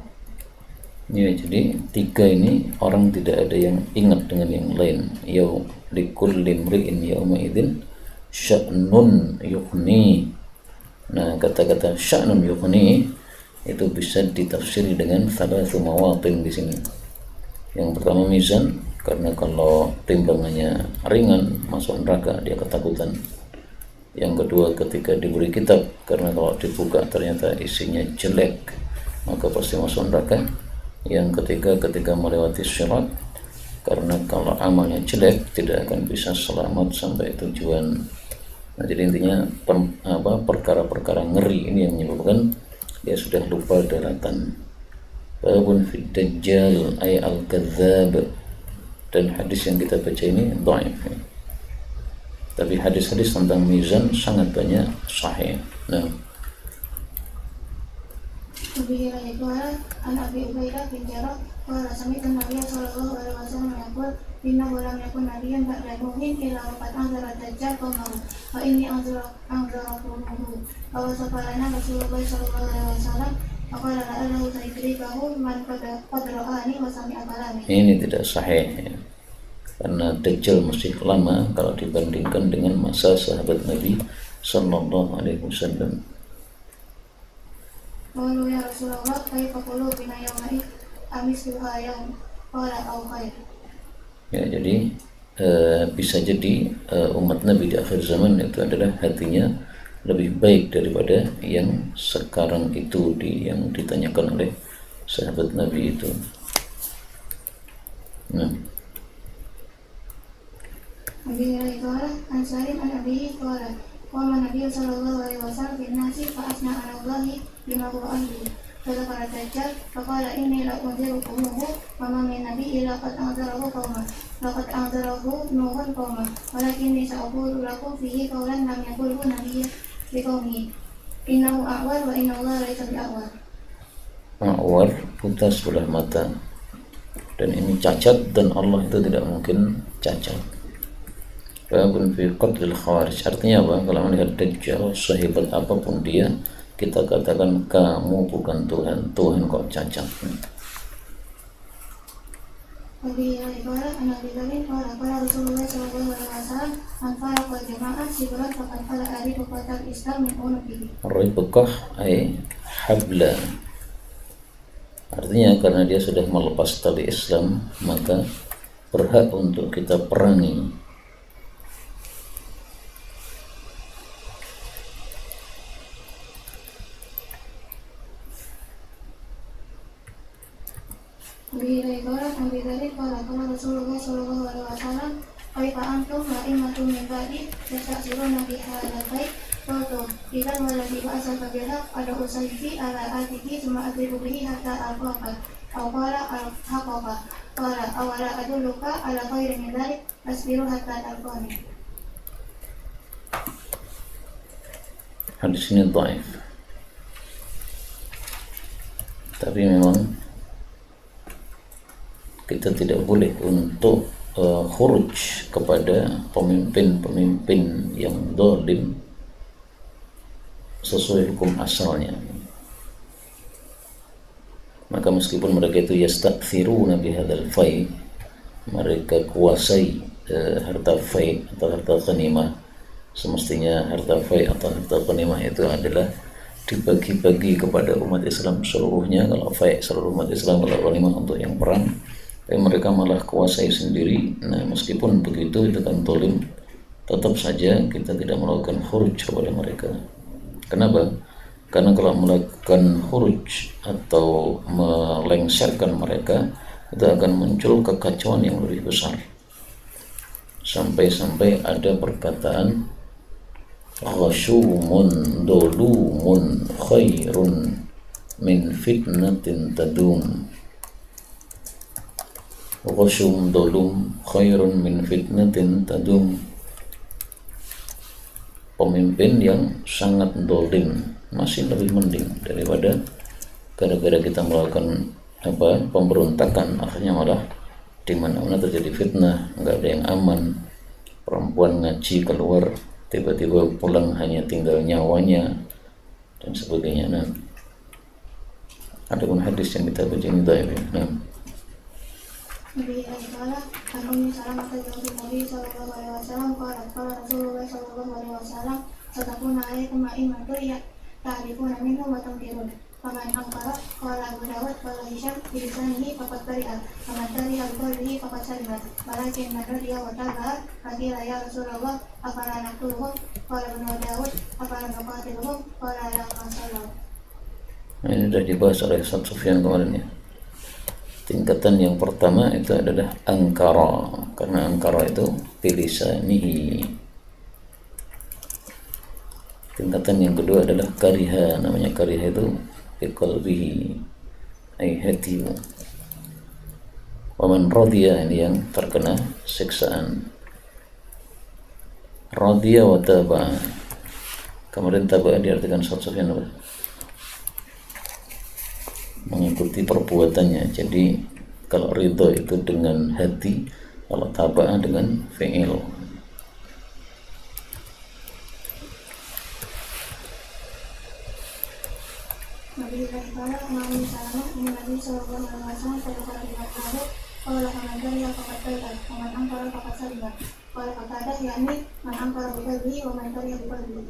Ya, jadi tiga ini orang tidak ada yang ingat dengan yang lain. Yau likulli imri'in yawma idzin sya'nun yughni. Nah, kata-kata sya'nun yughni itu bisa ditafsiri dengan thalathu mawatin di sini. Yang pertama mizan, karena kalau timbangannya ringan masuk neraka dia ketakutan. Yang kedua ketika diberi kitab, karena kalau dibuka ternyata isinya jelek maka pasti masuk neraka. Yang ketiga ketika melewati syirat, karena kalau amalnya jelek tidak akan bisa selamat sampai tujuan. Nah, jadi intinya perkara-perkara ngeri ini yang menyebabkan dia sudah lupa daratan. Babun fid dajjal ay al-kadzdzab, dan hadis yang kita baca ini dhaif. Tapi hadis-hadis tentang mizan sangat banyak sahih. Nah, Nabi Hirairah an Abi Ubaidah bin Jarrah qala sami'tu Nabiy sallallahu alaihi wasallam yaqul innahu lam yakun nabiyyan ba'da Nuhin illa waqad anzara ad-dajjal qaumahu wa inni anzarakumhu wa wasafalana Rasulullah sallallahu alaihi wasallam faqala la'allahu sayudrikahu man qad ra'ani wa sami'a kalami. Ini tidak sahih ya. Karena Dajjal masih lama kalau dibandingkan dengan masa sahabat Nabi sallallahu alaihi wasallam. Qalu ya Rasulullah kaifa qulubina yawma amisluha yaum qala au khair. Ya, jadi bisa jadi umat Nabi di akhir zaman itu adalah hatinya lebih baik daripada yang sekarang itu yang ditanyakan oleh sahabat Nabi itu. Nah, Nabi qala an Salim an Abi qala qala Nabi sallallahu alaihi wasallam bin nasi fa asna ala Allahi bima huwa ahli. Fadakara Dajjal faqala inni la unzirukumuhu wa ma min nabi illa qad anzarahu qawman laqad anzarahu nuhun qawman walakinni sa'qulu lakum fihi qawlan lam yaqulhu nabiyyun liqaumihi innahu a'war wa inna Allah laysa bi'awar. A'war, buta sebelah mata, dan ini cacat, dan Allah itu tidak mungkin cacat. Walaupun fi qatlil khawarij, artinya apa? Kalau melihat Dajjal sehebat apapun dia, kita katakan kamu bukan Tuhan, Tuhan kok cacat. Nabi qala Nabi qala Rasulullah sallallahu alaihi wasallam man faraqa jama'ah sibran faqad qala arifu qatal Islam min unubihi. Ribqah ay habla, artinya karena dia sudah melepas tali Islam maka berhak untuk kita perangi. Nabi qala Rasulullah sallallahu alaihi wasallam kaifa antum wa immatum min ba'di yasta'siruna bi hadzal bait qultu idzan wallazi ba'asaka bil haqq ada usayfi ala atiki thumma adribu bihi hatta alqaqa aw qala alhaqaqa qala awala adulluka ala khairin min dzalik asbiru hatta alqani. Hadis ini dhaif, tapi memang kita tidak boleh untuk khuruj kepada pemimpin-pemimpin yang zalim sesuai hukum asalnya. Maka meskipun mereka itu yastakthiruna bihadzal fai, mereka kuasai harta fai atau harta ghanimah, semestinya harta fai atau harta ghanimah itu adalah dibagi-bagi kepada umat Islam seluruhnya. Kalau fai seluruh umat Islam, kalau ghanimah untuk yang perang, tapi mereka malah kuasai sendiri. Nah, meskipun begitu itu kan zalim, tetap saja kita tidak melakukan khuruj kepada mereka. Kenapa? Karena kalau melakukan khuruj atau melengsarkan mereka, itu akan muncul kekacauan yang lebih besar. Sampai-sampai ada perkataan ghashumun dolumun khairun min fitnatin tadum. Ghashum dolum khairun min fitnatin tadum. Pemimpin yang sangat dolim masih lebih mending daripada gara-gara kita melakukan pemberontakan, akhirnya malah di mana-mana terjadi fitnah, nggak ada yang aman. Perempuan ngaji keluar, tiba-tiba pulang hanya tinggal nyawanya dan sebagainya. Nah, ada pun hadis yang kita baca ini dhaif. Nah, Nabi qala an Ummi Salamah binti Nabi sallallahu alaihi wasallam qala Rasulullah sallallahu alaihi wasallam satakuna alaikum a'immatun ta'rifuna minhum wa tunqirun faman ankara qala Abu Dawud qala Hisham bi lisanihi faqad bari'a faman tari'a bi qalbihi faqad salima walakin man radiya wa taba'a faqila ya Rasulullah afala naqtuluhum qala Ibnu Dawud afala nuqatiluhum qala la qasalu. ini sudah dibahas oleh Ustaz Sufyan kemarin ya. Tingkatan yang pertama itu adalah angkara, karena angkara itu bilisanihi. Tingkatan yang kedua adalah kariha, namanya kariha itu biqalbihi, ay hatimu. Wa man radiya, ini yang terkena siksaan. Radiya wa taba'a. Kemarin taba'a diartikan Sufyan apa? Mengikuti perbuatannya. Jadi kalau ridho itu dengan hati, kalau taba'a dengan fi'il. Nabi Ibrahim mengalami salamah ini Nabi Sallallahu Alaihi Wasallam pada para pihak lalu kalau kanan yang fakat baik dengan angkara fakat salimah kalau kata yakni man angkara biqalbihi wa man kariha biqalbihi.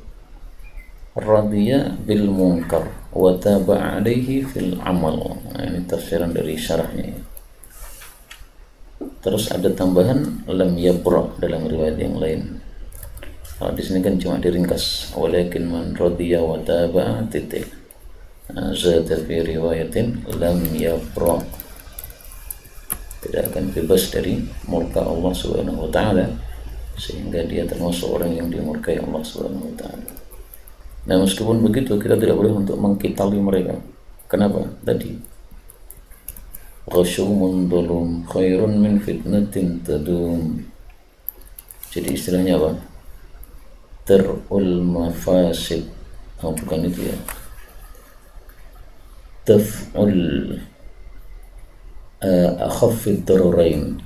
Radiya bil munkar wa taba'a alaihi fil amal. Nah, ini tafsiran dari syarahnya. Terus ada tambahan lam yabra dalam riwayat yang lain. Kalau di sini kan cuma diringkas walakin man radiya wa taba'a titik. Zada fi riwayatin lam yabra, tidak akan bebas dari murka Allah Subhanahu wa taala, sehingga dia termasuk orang yang dimurkai Allah Subhanahu wa taala. Nah, meskipun begitu kita tidak boleh untuk mengkitali mereka. Kenapa? Tadi ghasyumun dhulum khairun min fitnatin tadum. Jadi istilahnya apa? Ter'ul mafasid. Oh, bukan itu ya. Taf'ul akhaffid dararain.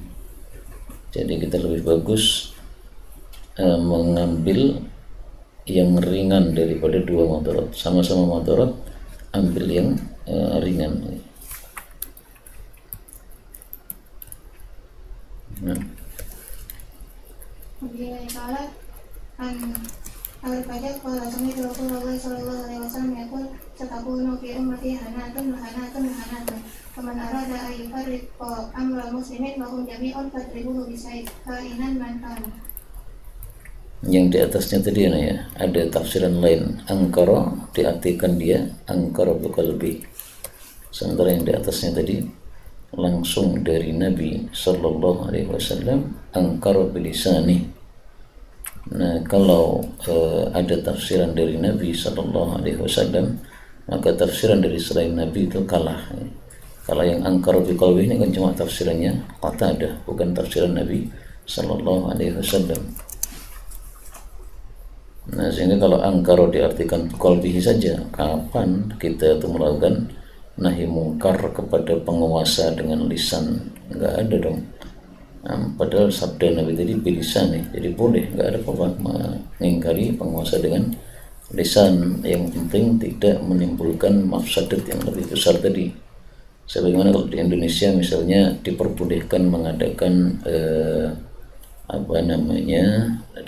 Jadi kita lebih bagus mengambil yang ringan daripada dua madarat. Sama-sama madarat, ambil yang ringan. Kemudian kala al-Fajr kalau sami Rasulullah Sallallahu Alaihi Wasallam yakul setakunu fi ummati hanatun faman arada ayyufarriq amra muslimin wa hum jami'un fadribuhu bisayf kainan man kana. Yang di atasnya tadi ya, ada tafsiran lain. Angkara diartikan dia angkara biqalbi. Sementara yang di atasnya tadi langsung dari Nabi Sallallahu Alaihi Wasallam angkara bilisani. Nah, kalau ada tafsiran dari Nabi Sallallahu Alaihi Wasallam, maka tafsiran dari selain Nabi itu kalah. Kalau yang angkara biqalbi ini kan cuma tafsirannya Qatadah, bukan tafsiran Nabi Sallallahu Alaihi Wasallam. Nah, sehingga kalau angkara diartikan biqalbihi saja, kapan kita itu melakukan nahi mungkar kepada penguasa dengan lisan? Enggak ada dong. Padahal sabda Nabi tadi bilisan nih, jadi boleh, nggak ada apa-apa mengingkari penguasa dengan lisan. Yang penting tidak menimbulkan mafsadat yang lebih besar tadi. Sebagaimana kalau di Indonesia misalnya diperbolehkan mengadakan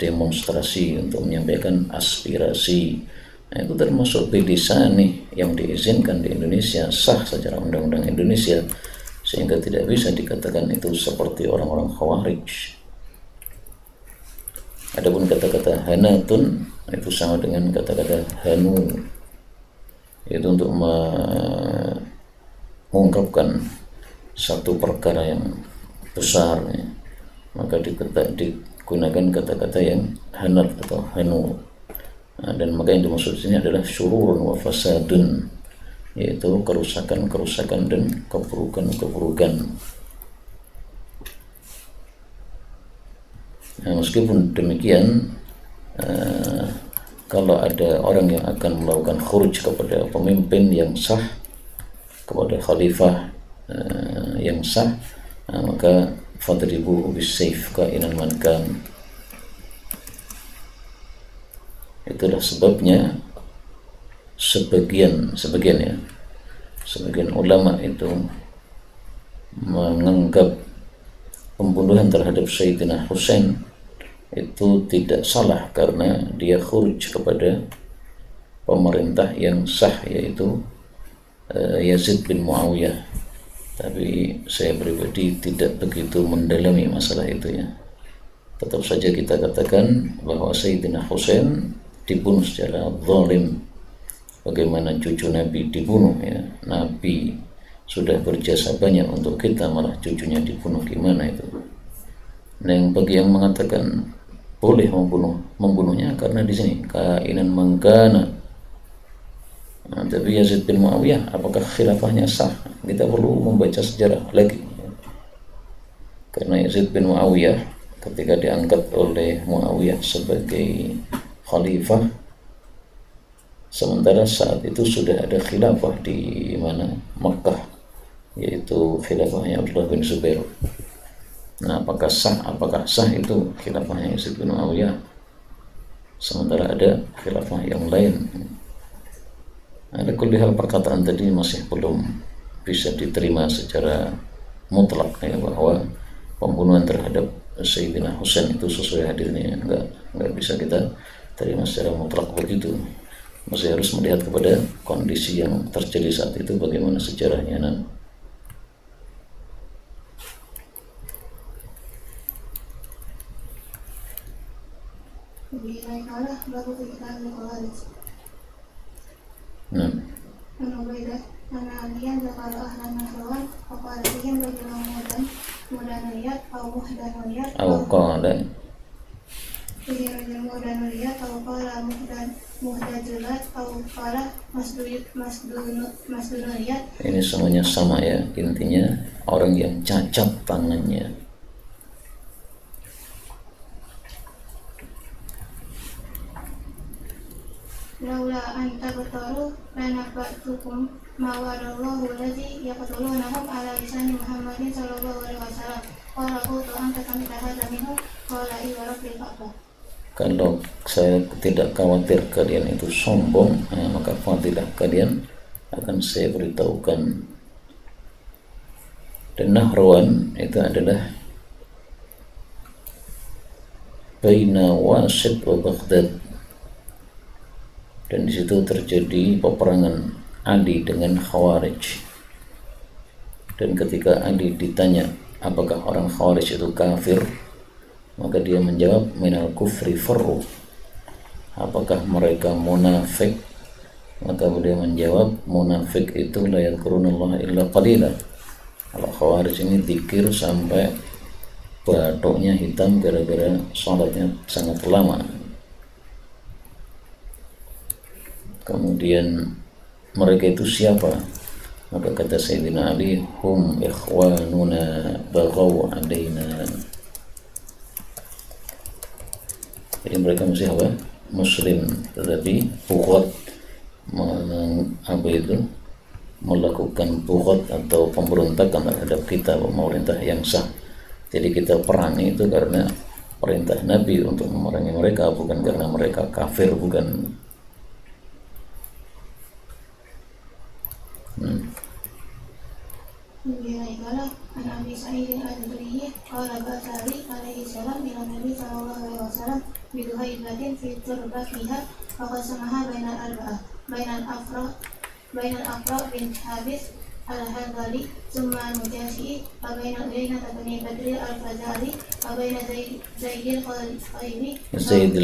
demonstrasi untuk menyampaikan aspirasi. Nah, itu termasuk bilisan nih yang diizinkan di Indonesia, sah secara undang-undang Indonesia, sehingga tidak bisa dikatakan itu seperti orang-orang khawarij. Adapun kata-kata hanatun itu sama dengan kata-kata hanu, itu untuk mengungkapkan satu perkara yang besar ya. Maka digunakan kata-kata yang hanat atau hanu. Nah, dan maka yang dimaksud sini adalah syururun wa fasadun, yaitu kerusakan-kerusakan dan keburukan-keburukan. Nah, meskipun demikian, kalau ada orang yang akan melakukan khuruj kepada pemimpin yang sah, kepada khalifah yang sah, maka fadribuhu bisayf kainan man kan. Itulah sebabnya sebagian ulama itu menganggap pembunuhan terhadap Sayyidina Husain itu tidak salah karena dia khuruj kepada pemerintah yang sah, yaitu Yazid bin Muawiyah. Tapi saya pribadi tidak begitu mendalami masalah itu ya. Tetap saja kita katakan bahwa Sayyidina Husain dibunuh secara zalim. Bagaimana cucu Nabi dibunuh ya? Nabi sudah berjasa banyak untuk kita, malah cucunya dibunuh, gimana itu? Nah, bagi yang mengatakan boleh membunuhnya karena di sini kainan mangkana. Nah, tapi Yazid bin Muawiyah apakah khilafahnya sah? Kita perlu membaca sejarah lagi. Karena Yazid bin Muawiyah ketika diangkat oleh Muawiyah sebagai khalifah, sementara saat itu sudah ada khilafah di mana? Makkah, yaitu khilafahnya Abdullah bin Zubair. Nah, apakah sah itu khilafahnya Yazid bin Muawiyah, sementara ada khilafah yang lain. Ada kulihal perkataan tadi masih belum bisa diterima secara mutlak, ya, bahwa pembunuhan terhadap Sayyidina Husain itu sesuai hadisnya, enggak bisa kita terima secara mutlak begitu. Masih harus melihat kepada kondisi yang terjadi saat itu, bagaimana sejarahnya. Ini semuanya sama, ya, intinya orang yang cacat tangannya. Laula anta bataru lanabatukum ma warallahu alladhi yaqtulunahum ala lisani Muhammadin sallallahu alaihi wasallam. Qala qultu anta kamita hadha minhu qala iya rabbil ka'bah. Kalau saya tidak khawatir kalian itu sombong, maka fadilah kalian akan saya beritahukan. Dan Nahrawan itu adalah baina Wasit wa Baghdad, dan di situ terjadi peperangan Ali dengan Khawarij. Dan ketika Ali ditanya apakah orang Khawarij itu kafir, maka dia menjawab minal kufri farru, apakah mereka munafik, maka beliau menjawab munafik itu la yadhkurunallaha illa qalila. Kalau Khawarij ini zikir sampai batuknya hitam gara-gara sholatnya sangat lama. Kemudian mereka itu siapa? Maka kata Sayyidina Ali, hum ikhwanuna baghaw alaina. Jadi mereka masih apa? Muslim, tetapi bughad, melakukan bughad atau pemberontakan terhadap kita, pemerintah yang sah. Jadi kita perangi itu karena perintah Nabi untuk memerangi mereka, bukan karena mereka kafir, bukan. Qala an Abi Sa'id al-Khudri qala ba'athani alaihi salam ila Nabi sallallahu alaihi wasallam bi duhaibatin fi turbakiha fa qasamaha bainal arba'ah bainal afra bin Habis al-Hadali summa al-Mujahidi wa bainal Uyainah bin Badri al-Fazari wa bainal Zaidil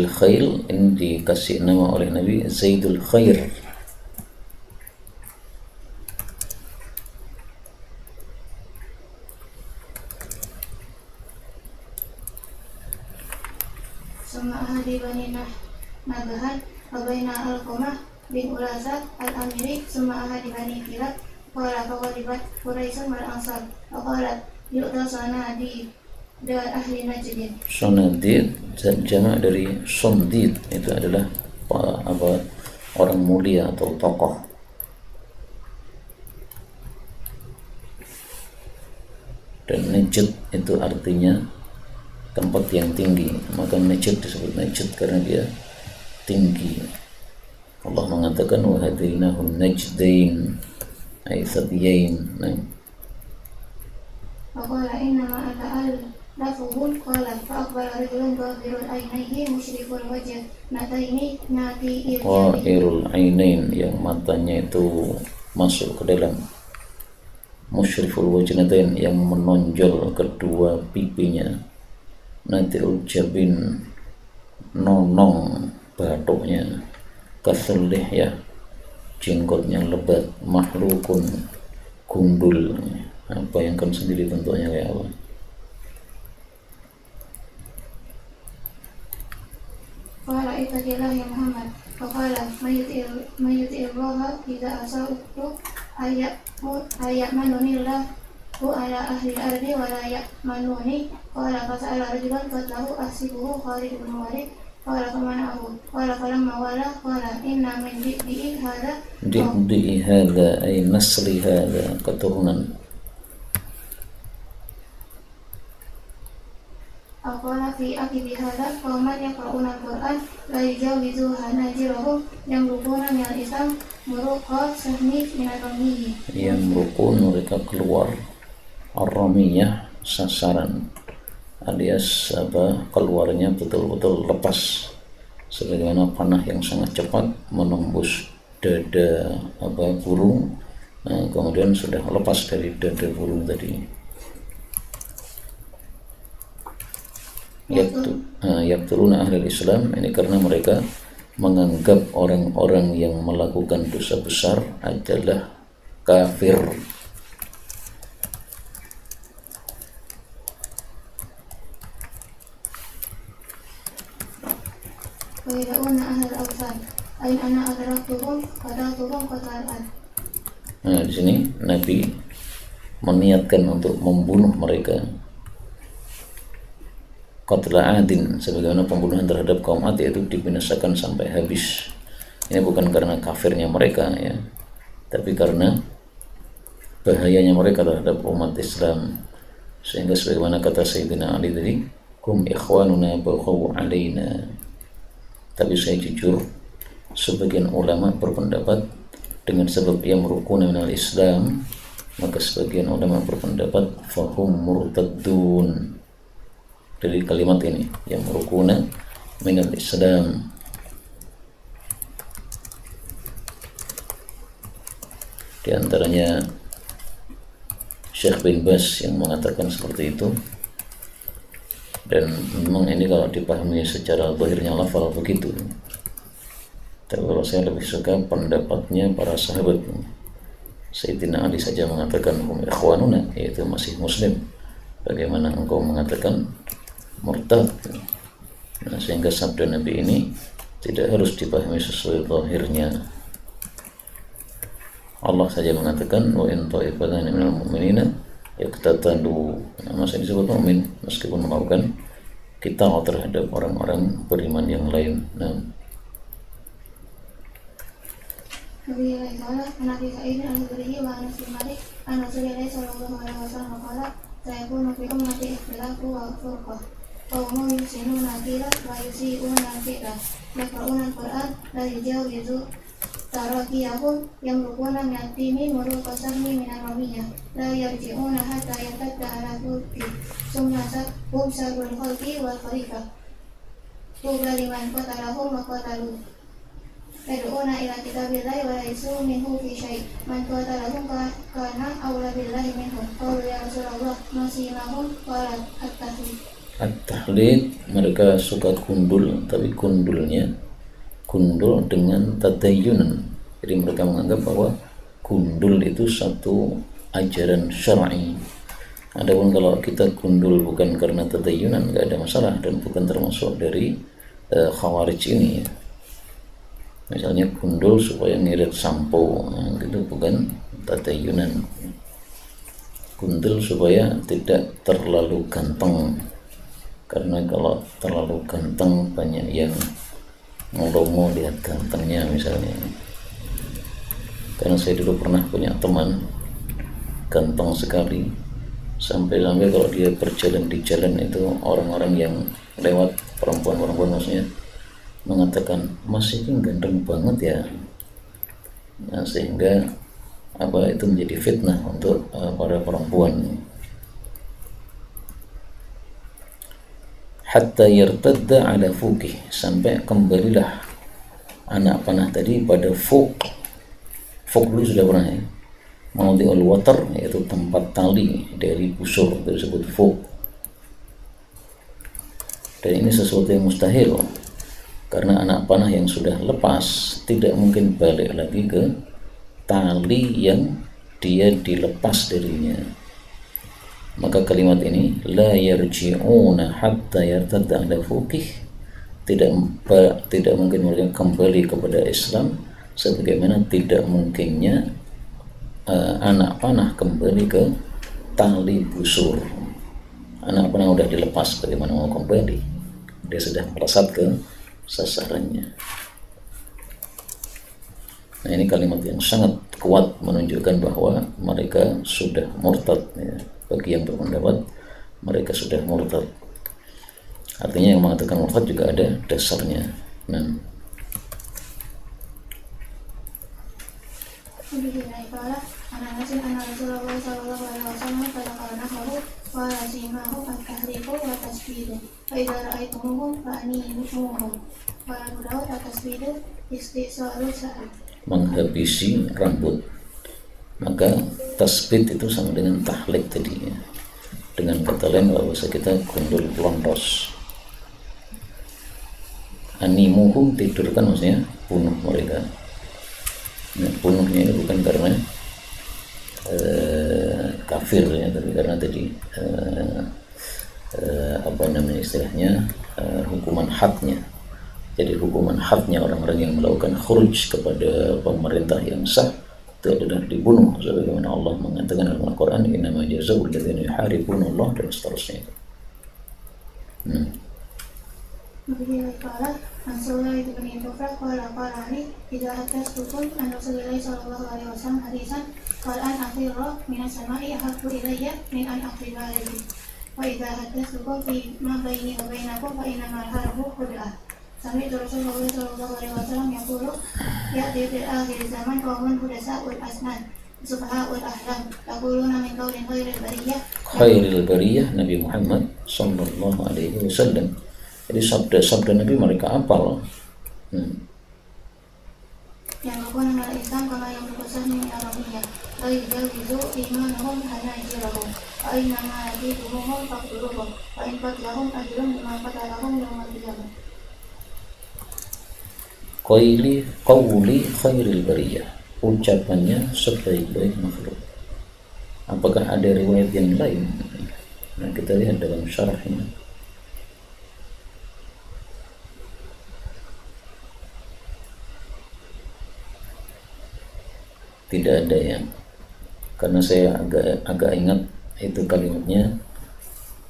Khail. Ini dikasih nama oleh Nabi Zaidul Khair. di Bani Nabahan wa baina Al-Qamah bin Ulasat Al-Amiri summa di Bani Kilab qala faqadibat Quraisyun wal Ansar wa qalat yu'ta sanadi dari ahli Najd. Sanadid jamak dari Sondid, itu adalah orang mulia atau tokoh. Dan Najd itu artinya tempat yang tinggi, maka Najd disebut Najd karena dia tinggi. Allah mengatakan wa hadainahu najdain ay thadiyain. Qala inna ma anta al-lafun qala fa aqbala rajulun dhahirul ainaihi musyrikul wajh nataini nati irul ainain, yang matanya itu masuk ke dalam, musyriful wajnatain, yang menonjol kedua pipinya, natiul jabin, nonong batuknya, kasulih ya, jenggotnya lebat, mahlukun gundul. Bayangkan sendiri bentuknya kayak apa. Qala ittaqillah ya Muhammad. Qala mayyuti'illah idza asa'tu ayyamanunillah hu ala ahli ardi wa la ya'manuni. Qala fasa'ala rajulan qatlahu ahsibuhu Khalid bin Walid. Qala famana'ahu. Qala falamma wala qala inna min di'i hadha ay nasli hadha, keturunan. Aqala fi aqibi hadha qauman yaqra'una al-Qur'an la yujawizu hanajirahum yamruquna minal Islam muruqa sahmi minal ramiyyi. Yamruqun, mereka keluar, ar-ramiyah sasaran, alias keluarnya betul-betul lepas, sebagaimana panah yang sangat cepat menembus dada burung, kemudian sudah lepas dari dada burung tadi. Yaqtuluna ahlul Islam, ini karena mereka menganggap orang-orang yang melakukan dosa besar adalah kafir. Wayada'una ahlul awsan ain ana adraktuhum qatalan. Di sini Nabi meniatkan untuk membunuh mereka, qatla adin, sebagaimana pembunuhan terhadap kaum Ad, yaitu dibinasakan sampai habis. Ini bukan karena kafirnya mereka ya, tapi karena bahayanya mereka terhadap umat Islam. Sehingga sebagaimana kata Sayyidina Ali tadi, kum ikhwanuna baghaw alaina. Tapi saya jujur, sebagian ulama berpendapat dengan sebab yang merukuna minal Islam, maka sebagian ulama berpendapat fahum murtaddun. Dari kalimat ini, yang merukuna minal Islam. Di antaranya Syekh bin Bas yang mengatakan seperti itu, dan memang ini kalau dipahami secara zahirnya lafal begitu. Tapi kalau saya lebih suka pendapatnya para sahabat. Sayyidina Ali saja mengatakan hum ikhwanuna, yaitu masih muslim. Bagaimana engkau mengatakan murtad? Sehingga sabda Nabi ini tidak harus dipahami sesuai zahirnya. Allah saja mengatakan wa in ta'ifatan minal mu'minina yaqtatalu, masih disebut mukmin meskipun melakukan qital terhadap orang-orang beriman yang lain. Nabi Nabi Sa'id al-Khudri wa Anas bin Malik an Rasulullah sallallahu alaihi wasallam qala sayakunu fi ummati ikhtilafu wa furqah qaumun yuhsinuna al-qira wa yusi'una al-fi'la yaqra'una al-Qur'an la yujawizu tarakiyahum yamruquna min ad-dini muruqa sahmi min al-ramiyah la yarji'una hatta yartadda ala kulli summa hum sarul khalqi wal khalifah tuba liman qatalahum wa qatalu yad'una ila kitabillahi wa laysu minhu fi syai' man qatalahum kana awla billahi minhum qalu ya Rasulullah masimahum qala at-tahlid. Mereka suka gundul, tapi gundul dengan tadayyunan. Jadi mereka menganggap bahwa gundul itu satu ajaran syar'i. Adapun kalau kita gundul bukan karena tadayyunan, enggak ada masalah dan bukan termasuk dari khawarij ini ya. Misalnya gundul supaya ngirit sampo, itu bukan tadayyunan. Gundul supaya tidak terlalu ganteng, karena kalau terlalu ganteng banyak yang ngelomo lihat gantengnya misalnya. Karena saya dulu pernah punya teman ganteng sekali, sampai-sampai kalau dia berjalan di jalan itu orang-orang yang lewat, perempuan maksudnya, mengatakan Mas ini ganteng banget ya. Sehingga itu menjadi fitnah untuk para perempuan. Hatta yartadda ala fuqih, sampai kembalilah anak panah tadi pada fuq dulu sudah pernah ya, mawdi'ul watar, yaitu tempat tali dari busur, itu disebut fuq. Dan ini sesuatu yang mustahil, karena anak panah yang sudah lepas tidak mungkin balik lagi ke tali yang dia dilepas darinya. Maka kalimat ini la yarji'una hatta yartadda ala fuqih, tidak mungkin mereka kembali kepada Islam, sebagaimana tidak mungkinnya anak panah kembali ke tali busur. Anak panah sudah dilepas, bagaimana mau kembali? Dia sudah melesat ke sasarannya. Nah, ini kalimat yang sangat kuat menunjukkan bahwa mereka sudah murtad ya. Bagi yang berpendapat mereka sudah murtad. Artinya yang mengatakan murtad juga ada dasarnya. Nah, وبه قال عن انس ان رسول الله صلى الله عليه وسلم فذكر نحوه قال سيماهم التحريق والتسبيد فاذا رايتموهم فانيموهم قال ابو داود التسبيد استئصال الشعر menghabisi rambut. Maka tasbit itu sama dengan tahlik tadi ya. Dengan kata lain kalau bisa kita gundul lontos. Animuhum tidurkan maksudnya bunuh mereka. Nah, bunuhnya ini bukan karena kafir ya, tapi karena tadi apa namanya istilahnya hukuman hadnya. Jadi hukuman hadnya orang-orang yang melakukan khuruj kepada pemerintah yang sah itu adalah dibunuh, sebagaimana Allah mengatakan dalam Al-Quran innama jazaa'ul ladzina yuharibuna Allah dan seterusnya. وبه قال عن سويد بن كفر قال قال علي إذا حدثتكم عن رسول الله صلى الله عليه وسلم حديثا قال أن أخر من السماء أحب إلي من أن أخرج عليه وإذا حدثتكم فيما بيني وبينكم فإنما الحرب خدعة سمعت رسول الله صلى الله عليه وسلم يقول يأتي في آخر الزمان قوم حدثاء الأسنان سفهاء الأحلام يقولون من قول خير البرية Nabi Muhammad sallallahu alaihi wasallam. Jadi sabda-sabda Nabi mereka hafal. Yang bukan adalah Islam karena yang berpesan min Arabiyah. La yujawizu imanahum hanajirahum. Wa inna ma yadihumuhum faqduruhum. Wa in qatlahum ajrun bima qatalahum yawmal qiyamah. Qawli khairil bariyah. Ucapannya sebaik-baik makhluk. Apakah ada riwayat yang lain? Nah, kita lihat dalam syarahnya. Tidak ada ya, karena saya agak ingat itu kalimatnya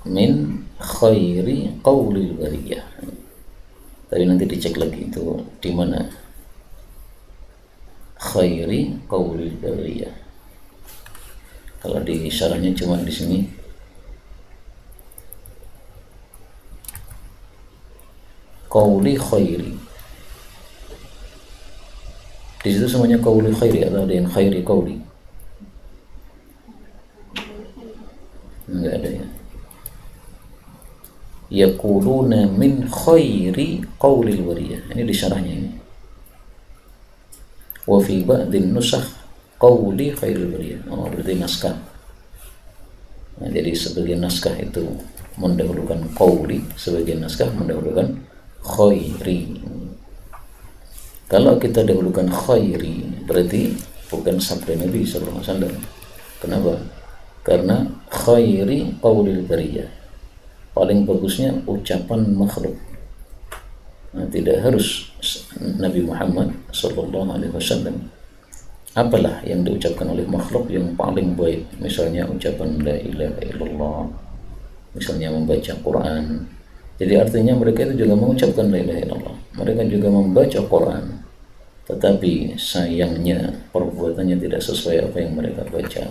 min khairi qaulil bariyah. Tapi nanti dicek lagi itu di mana khairi qaulil bariyah. Kalau di syarahnya cuma di sini qauli khairi. Di situ semuanya qauli khairi atau ada yang khairi qauli? Enggak ada ya. Yaquluna min khairi qaulil bariyah. Ini di syarahnya ini. Wa fi ba'din nusakh qauli khairil bariyah. Oh, berarti naskah. Nah, jadi sebagian naskah itu mendahulukan qauli, sebagian naskah mendahulukan khairi. Kalau kita dahulukan khairi berarti bukan sabda Nabi sallallahu alaihi wasallam. Kenapa? Karena khairi qaulil bariyah. Paling bagusnya ucapan makhluk. Nah, tidak harus Nabi Muhammad sallallahu alaihi wasallam. Apalah yang diucapkan oleh makhluk yang paling baik, misalnya ucapan la ilaha illallah, misalnya membaca Quran. Jadi artinya mereka itu juga mengucapkan la ilaha illallah, mereka juga membaca Quran, tetapi sayangnya perbuatannya tidak sesuai apa yang mereka baca.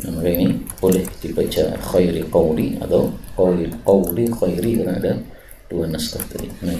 Nah, maka ini boleh dibaca khairi qawli atau qawli khairi karena ada dua naskah tadi. Nah,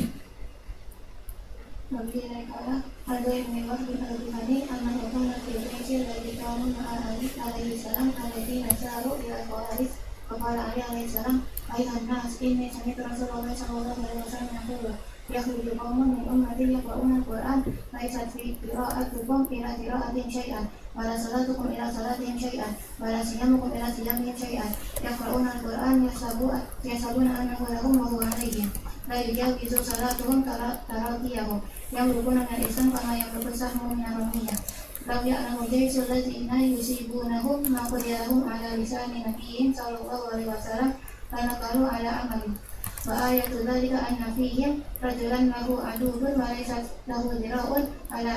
ada yang mewah bin al-Bukhari anak orang nabi Isa dari kaum Ali alaihi salam alaihi nasaru ila qawaris kepada Ali alaihi salam ayat nas ini sami Rasulullah sallallahu alaihi wasallam yaqulu yakhruju qaumun min ummati yaqra'una al-Qur'an laysat fi qira'atikum ila qira'atin syai'an wala salatukum ila salatihim syai'an wala siyamukum ila siyamihim syai'an yaqra'una al-Qur'an yasabuna annahu lahum wa huwa alaihim la yujawizu salatuhum tarawiyahum yang berhubungan dengan Islam karena yang berbesar mengarungnya. Lam ya'lamu jaisul ladzina yusibunahum ma qadiyahum ala lisani nabiyyin sallallahu alaihi wasallam karena qalu ala amali. Wa ayatu dzalika anna fihim rajulan lahu aduwwun wa laysa lahu dira'un ala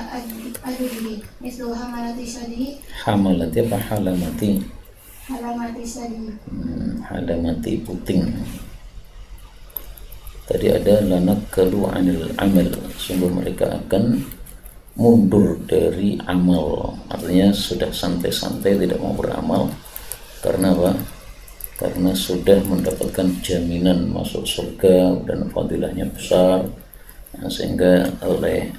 adubihi mislu hamalati syadihi. Hamalati apa halamati? Halamati syadihi. Halamati puting. Tadi ada lanakalu anil amal, sungguh mereka akan mundur dari amal, artinya sudah santai-santai tidak mau beramal. Karena apa? karena sudah mendapatkan jaminan masuk surga dan fadilahnya besar. Sehingga oleh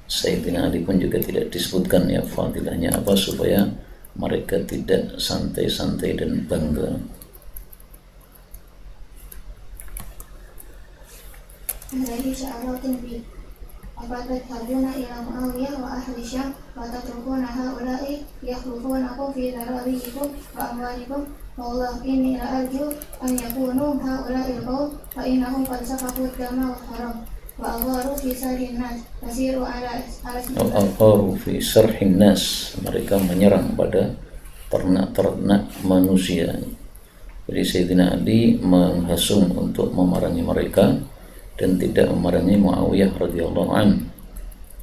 Sayyidina Ali pun juga tidak disebutkan ya fadilahnya apa, supaya mereka tidak santai-santai dan bangga. Alaihi sya'aratun bi afatadhabuna ila Muawiyah wa ahli Syam wa tatrukuna haula'i yakhlufunakum fi dararikum wa amwalikum wallah inni la'arju an yakunu haula'il qawm fa innahum qad safaku dama wa haram wa agharu fi sarhin nas tasiru ala Al-Agharu fi sarhin nas, mereka menyerang pada ternak-ternak manusia. Jadi Sayyidina Ali menghasung untuk memerangi mereka dan tidak memerangi Muawiyah radhiyallahu an,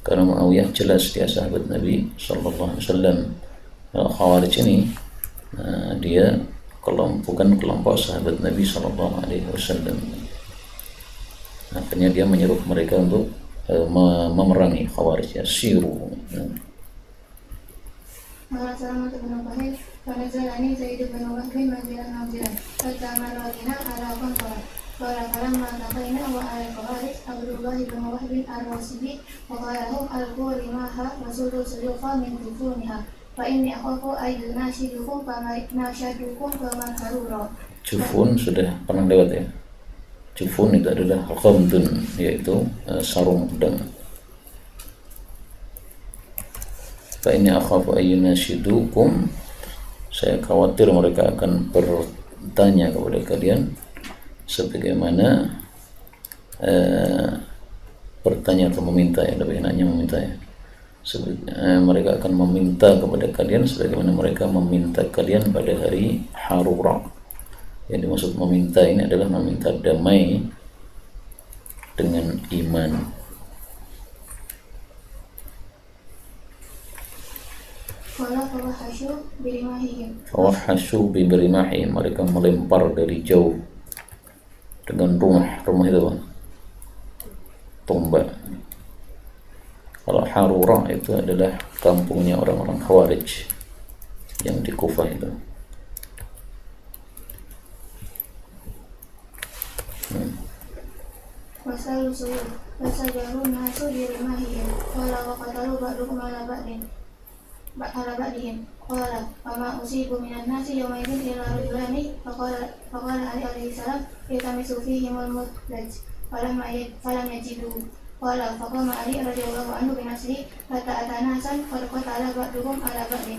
karena Muawiyah jelas dia sahabat Nabi sallallahu alaihi wasallam. Khawarij ini dia bukan kelompok sahabat Nabi sallallahu alaihi wasallam. Akhirnya dia menyuruh mereka untuk memerangi Khawarij, ya, siru. Salamah bin Wahid fanazalani Zaid bin Wahid manzilan hatta marrina ala qantara qala falamma taqaina wa ala Khawarij Abdullah bin Wahid ar-Rasibi wa qala hum al-quri maha rasulu sulufa min dufuniha fa inni akhafu ayyun nashidukum kama nashadukum kama harura. Jufun sudah pernah lewat ya. Jufun itu adalah ghamdun, yaitu sarung pedang. Fa inni akhafu ayyunashidukum, saya khawatir mereka akan bertanya kepada kalian sebagaimana bertanya atau meminta, ya, lebih enaknya meminta ya. Mereka akan meminta kepada kalian sebagaimana mereka meminta kalian pada hari Harura. Yang dimaksud meminta ini adalah meminta damai dengan iman. Fawahasyu birimahihim, mereka melempar dari jauh dengan rumah itu apa? Tombak. Kalau Harura itu adalah kampungnya orang-orang Khawarij yang di Kufah itu. Wasalu suyuh wasajaru nasu dirimahihim wala waqatalu ba'dukum ala ba'din ala ba'dihim qala fama usibu minan nasi yawma idin ila rajulani faqala Ali alaihi salam yatamisu fihimul mudlaj falam yajidu qala faqama Ali radhiyallahu anhu binasri hatta atanasan qad qatala ba'dukum ala ba'din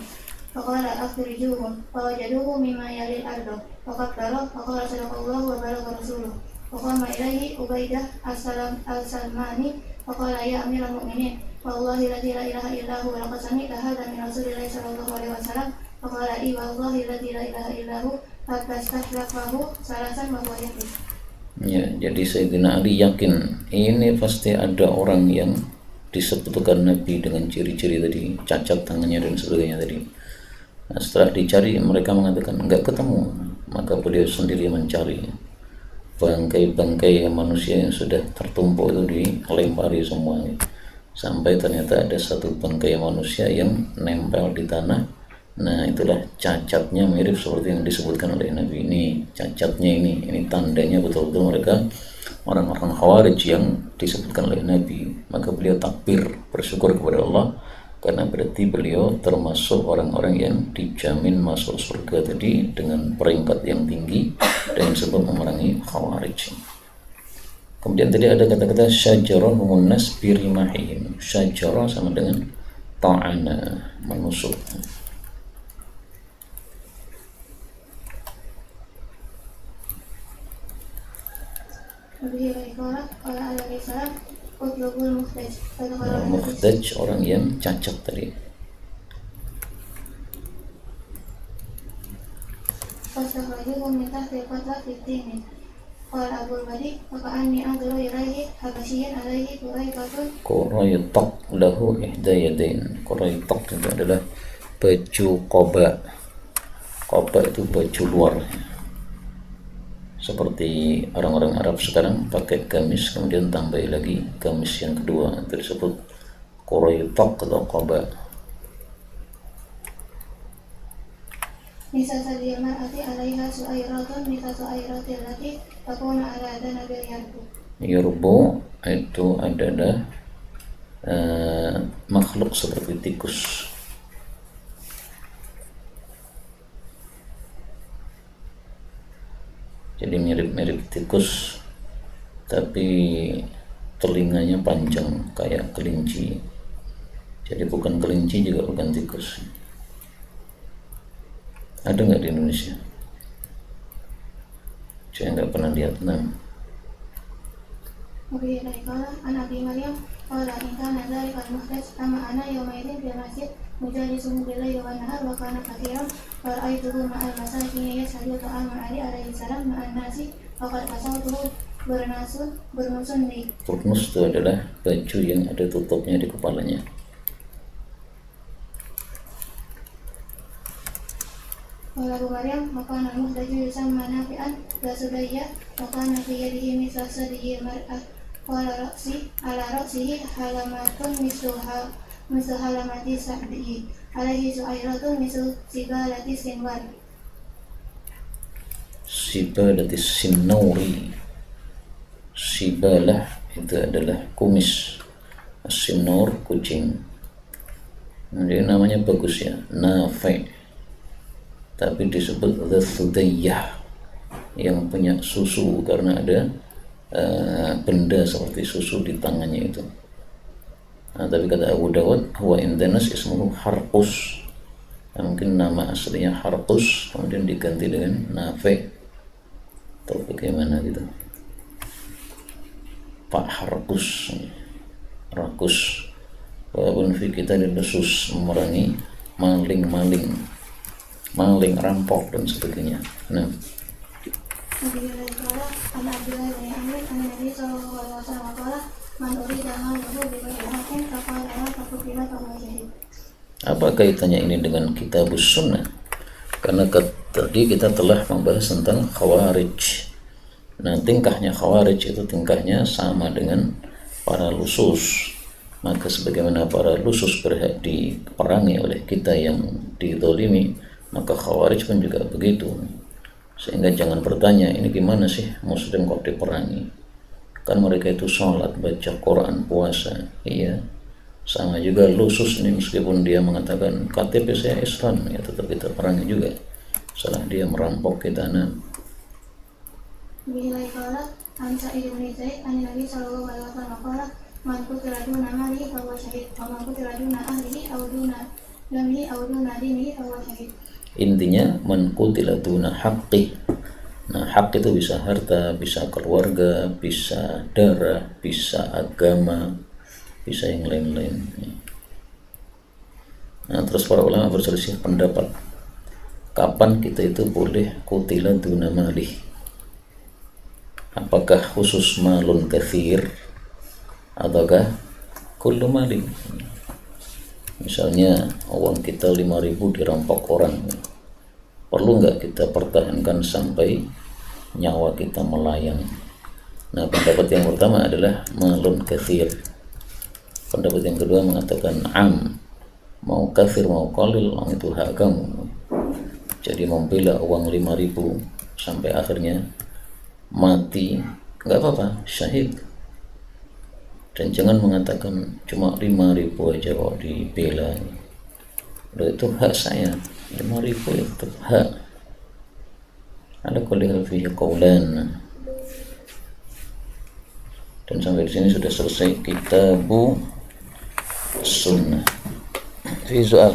faqala akhrijuhum fawajaduhu mimma yalil ardo faqala sadaqallahu wa balagha rasuluh. Faqama ilaihi Ubaidah al-Salmani faqala ya amiral mu'minin wallahi la ilaha illa huwa laqad sami'ta hadha min rasulillahi sallallahu alaihi wasallam faqala i wallahi la ilaha illa hu fastahlafahu salasan wa huwa yakin. Ya, jadi Sayyidina Ali yakin ini pasti ada orang yang disebutkan Nabi dengan ciri-ciri tadi, cacat tangannya dan sebagainya tadi. Nah, setelah dicari mereka mengatakan enggak ketemu, maka beliau sendiri mencari bangkai-bangkai manusia yang sudah tertumpuk itu dilempari semua, sampai ternyata ada satu bangkai manusia yang nempel di tanah. Nah, itulah cacatnya mirip seperti yang disebutkan oleh Nabi. Ini cacatnya, ini tandanya betul-betul mereka orang-orang Khawarij yang disebutkan oleh Nabi. Maka beliau takbir, bersyukur kepada Allah, karena berarti beliau termasuk orang-orang yang dijamin masuk surga tadi dengan peringkat yang tinggi dengan sebab memerangi Khawarij. Kemudian tadi ada kata-kata syajarah munnas birimahihim. Syajarah sama dengan ta'ana, menusuk. Muhtaj, orang yang cacat tadi. Fastakhrajuhum min tahti al-qatla fi ad-din. Qala Abu Badi faka'anni anzuru ilaihi habasyiyan alaihi quraytaq lahu ihda yadain. Quraytaq itu adalah baju qoba. Qoba itu baju luar, seperti orang-orang Arab sekarang pakai gamis kemudian tambah lagi gamis yang kedua, itu disebut quraytaq atau qoba. Nisa sadil mar'ati alaiha su'airatun nisa su'airatil lati takuna ala danabil yarbu. Yarbu itu adalah makhluk seperti tikus. Jadi mirip-mirip tikus, tapi telinganya panjang kayak kelinci. Jadi bukan kelinci juga bukan tikus. Ada nggak di Indonesia? Saya nggak pernah lihat. Wabihi qala an Abi Maryam qala in kana dzalika al-muhdas ama ana yawma idin fil masjid mujalisun bil layli wan nahar wa kana kathiran wa ra'aytuhu ma'al masakin yashhadu ta'ama Ali alaihi salam ma'an nasi wa qad qasawtuhu bernusun di. Burnus itu adalah baju yang ada tutupnya di kepalanya. Qala Abu Maryam maka al-muhdaju yusamma nafi'an la sudayya wa kana fi yadihi misla sadiyi mar'ah qala ala ra'sihi halamatun mislu halamati sa'dihi alaihi su'airatun mislu sibalati sinwar. Sibalati sinnauri. Sibalah itu adalah kumis, sinur kucing. Jadi namanya bagus ya, Nafi', tapi disebut Dzatsudayyah, yang punya susu karena ada benda seperti susu di tangannya itu. Tapi kata Abu Dawud, huwa indanas ismuhu Harqus. Mungkin nama aslinya Harqus kemudian diganti dengan Nafi' atau bagaimana gitu. Pak Harqus, Rakus. Walaupun fi kita dilusus memerangi maling, rampok dan sebagainya. Nah, apa kaitannya ini dengan Kitabus Sunnah? Karena tadi kita telah membahas tentang Khawarij. Nah, tingkahnya Khawarij itu tingkahnya sama dengan para lusus. Maka sebagaimana para lusus berhak diperangi oleh kita yang dizalimi, maka Khawarij pun juga begitu. Sehingga jangan bertanya, ini gimana sih Muslim kok diperangi? Kan mereka itu sholat, baca Quran, puasa. Iya, sama juga lusus ini, meskipun dia mengatakan KTP saya Islam, ya tetap kita perangi juga. Salah dia merampok kita. Bila qala an Sa'id bin Zaid an Nabi sallallahu alaihi wasallam qala man qutila duna malihi fa huwa syahid wa man qutila duna ahlihi aw duna damihi aw duna dinihi fa huwa syahid. Intinya man qutila duna haqqi. Nah, hak itu bisa harta, bisa keluarga, bisa darah, bisa agama, bisa yang lain-lain. Nah, terus para ulama berselisih pendapat kapan kita itu boleh qutila duna malihi. Apakah khusus malun kathir ataukah kullu malin? Misalnya uang kita 5.000 dirampok orang, perlu nggak kita pertahankan sampai nyawa kita melayang? Nah, pendapat yang pertama adalah malun kathir. Pendapat yang kedua mengatakan mau kathir mau qalil, itu hak kamu. Jadi membela uang 5.000 sampai akhirnya mati, nggak apa-apa, syahid. Dan jangan mengatakan cuma 5.000 aja kok dibela. Itu hak saya, 5.000 itu hak. Ada kulihal fihi qawlan. Dan sampai di sini sudah selesai Kitabu Sunnah. Fi soal.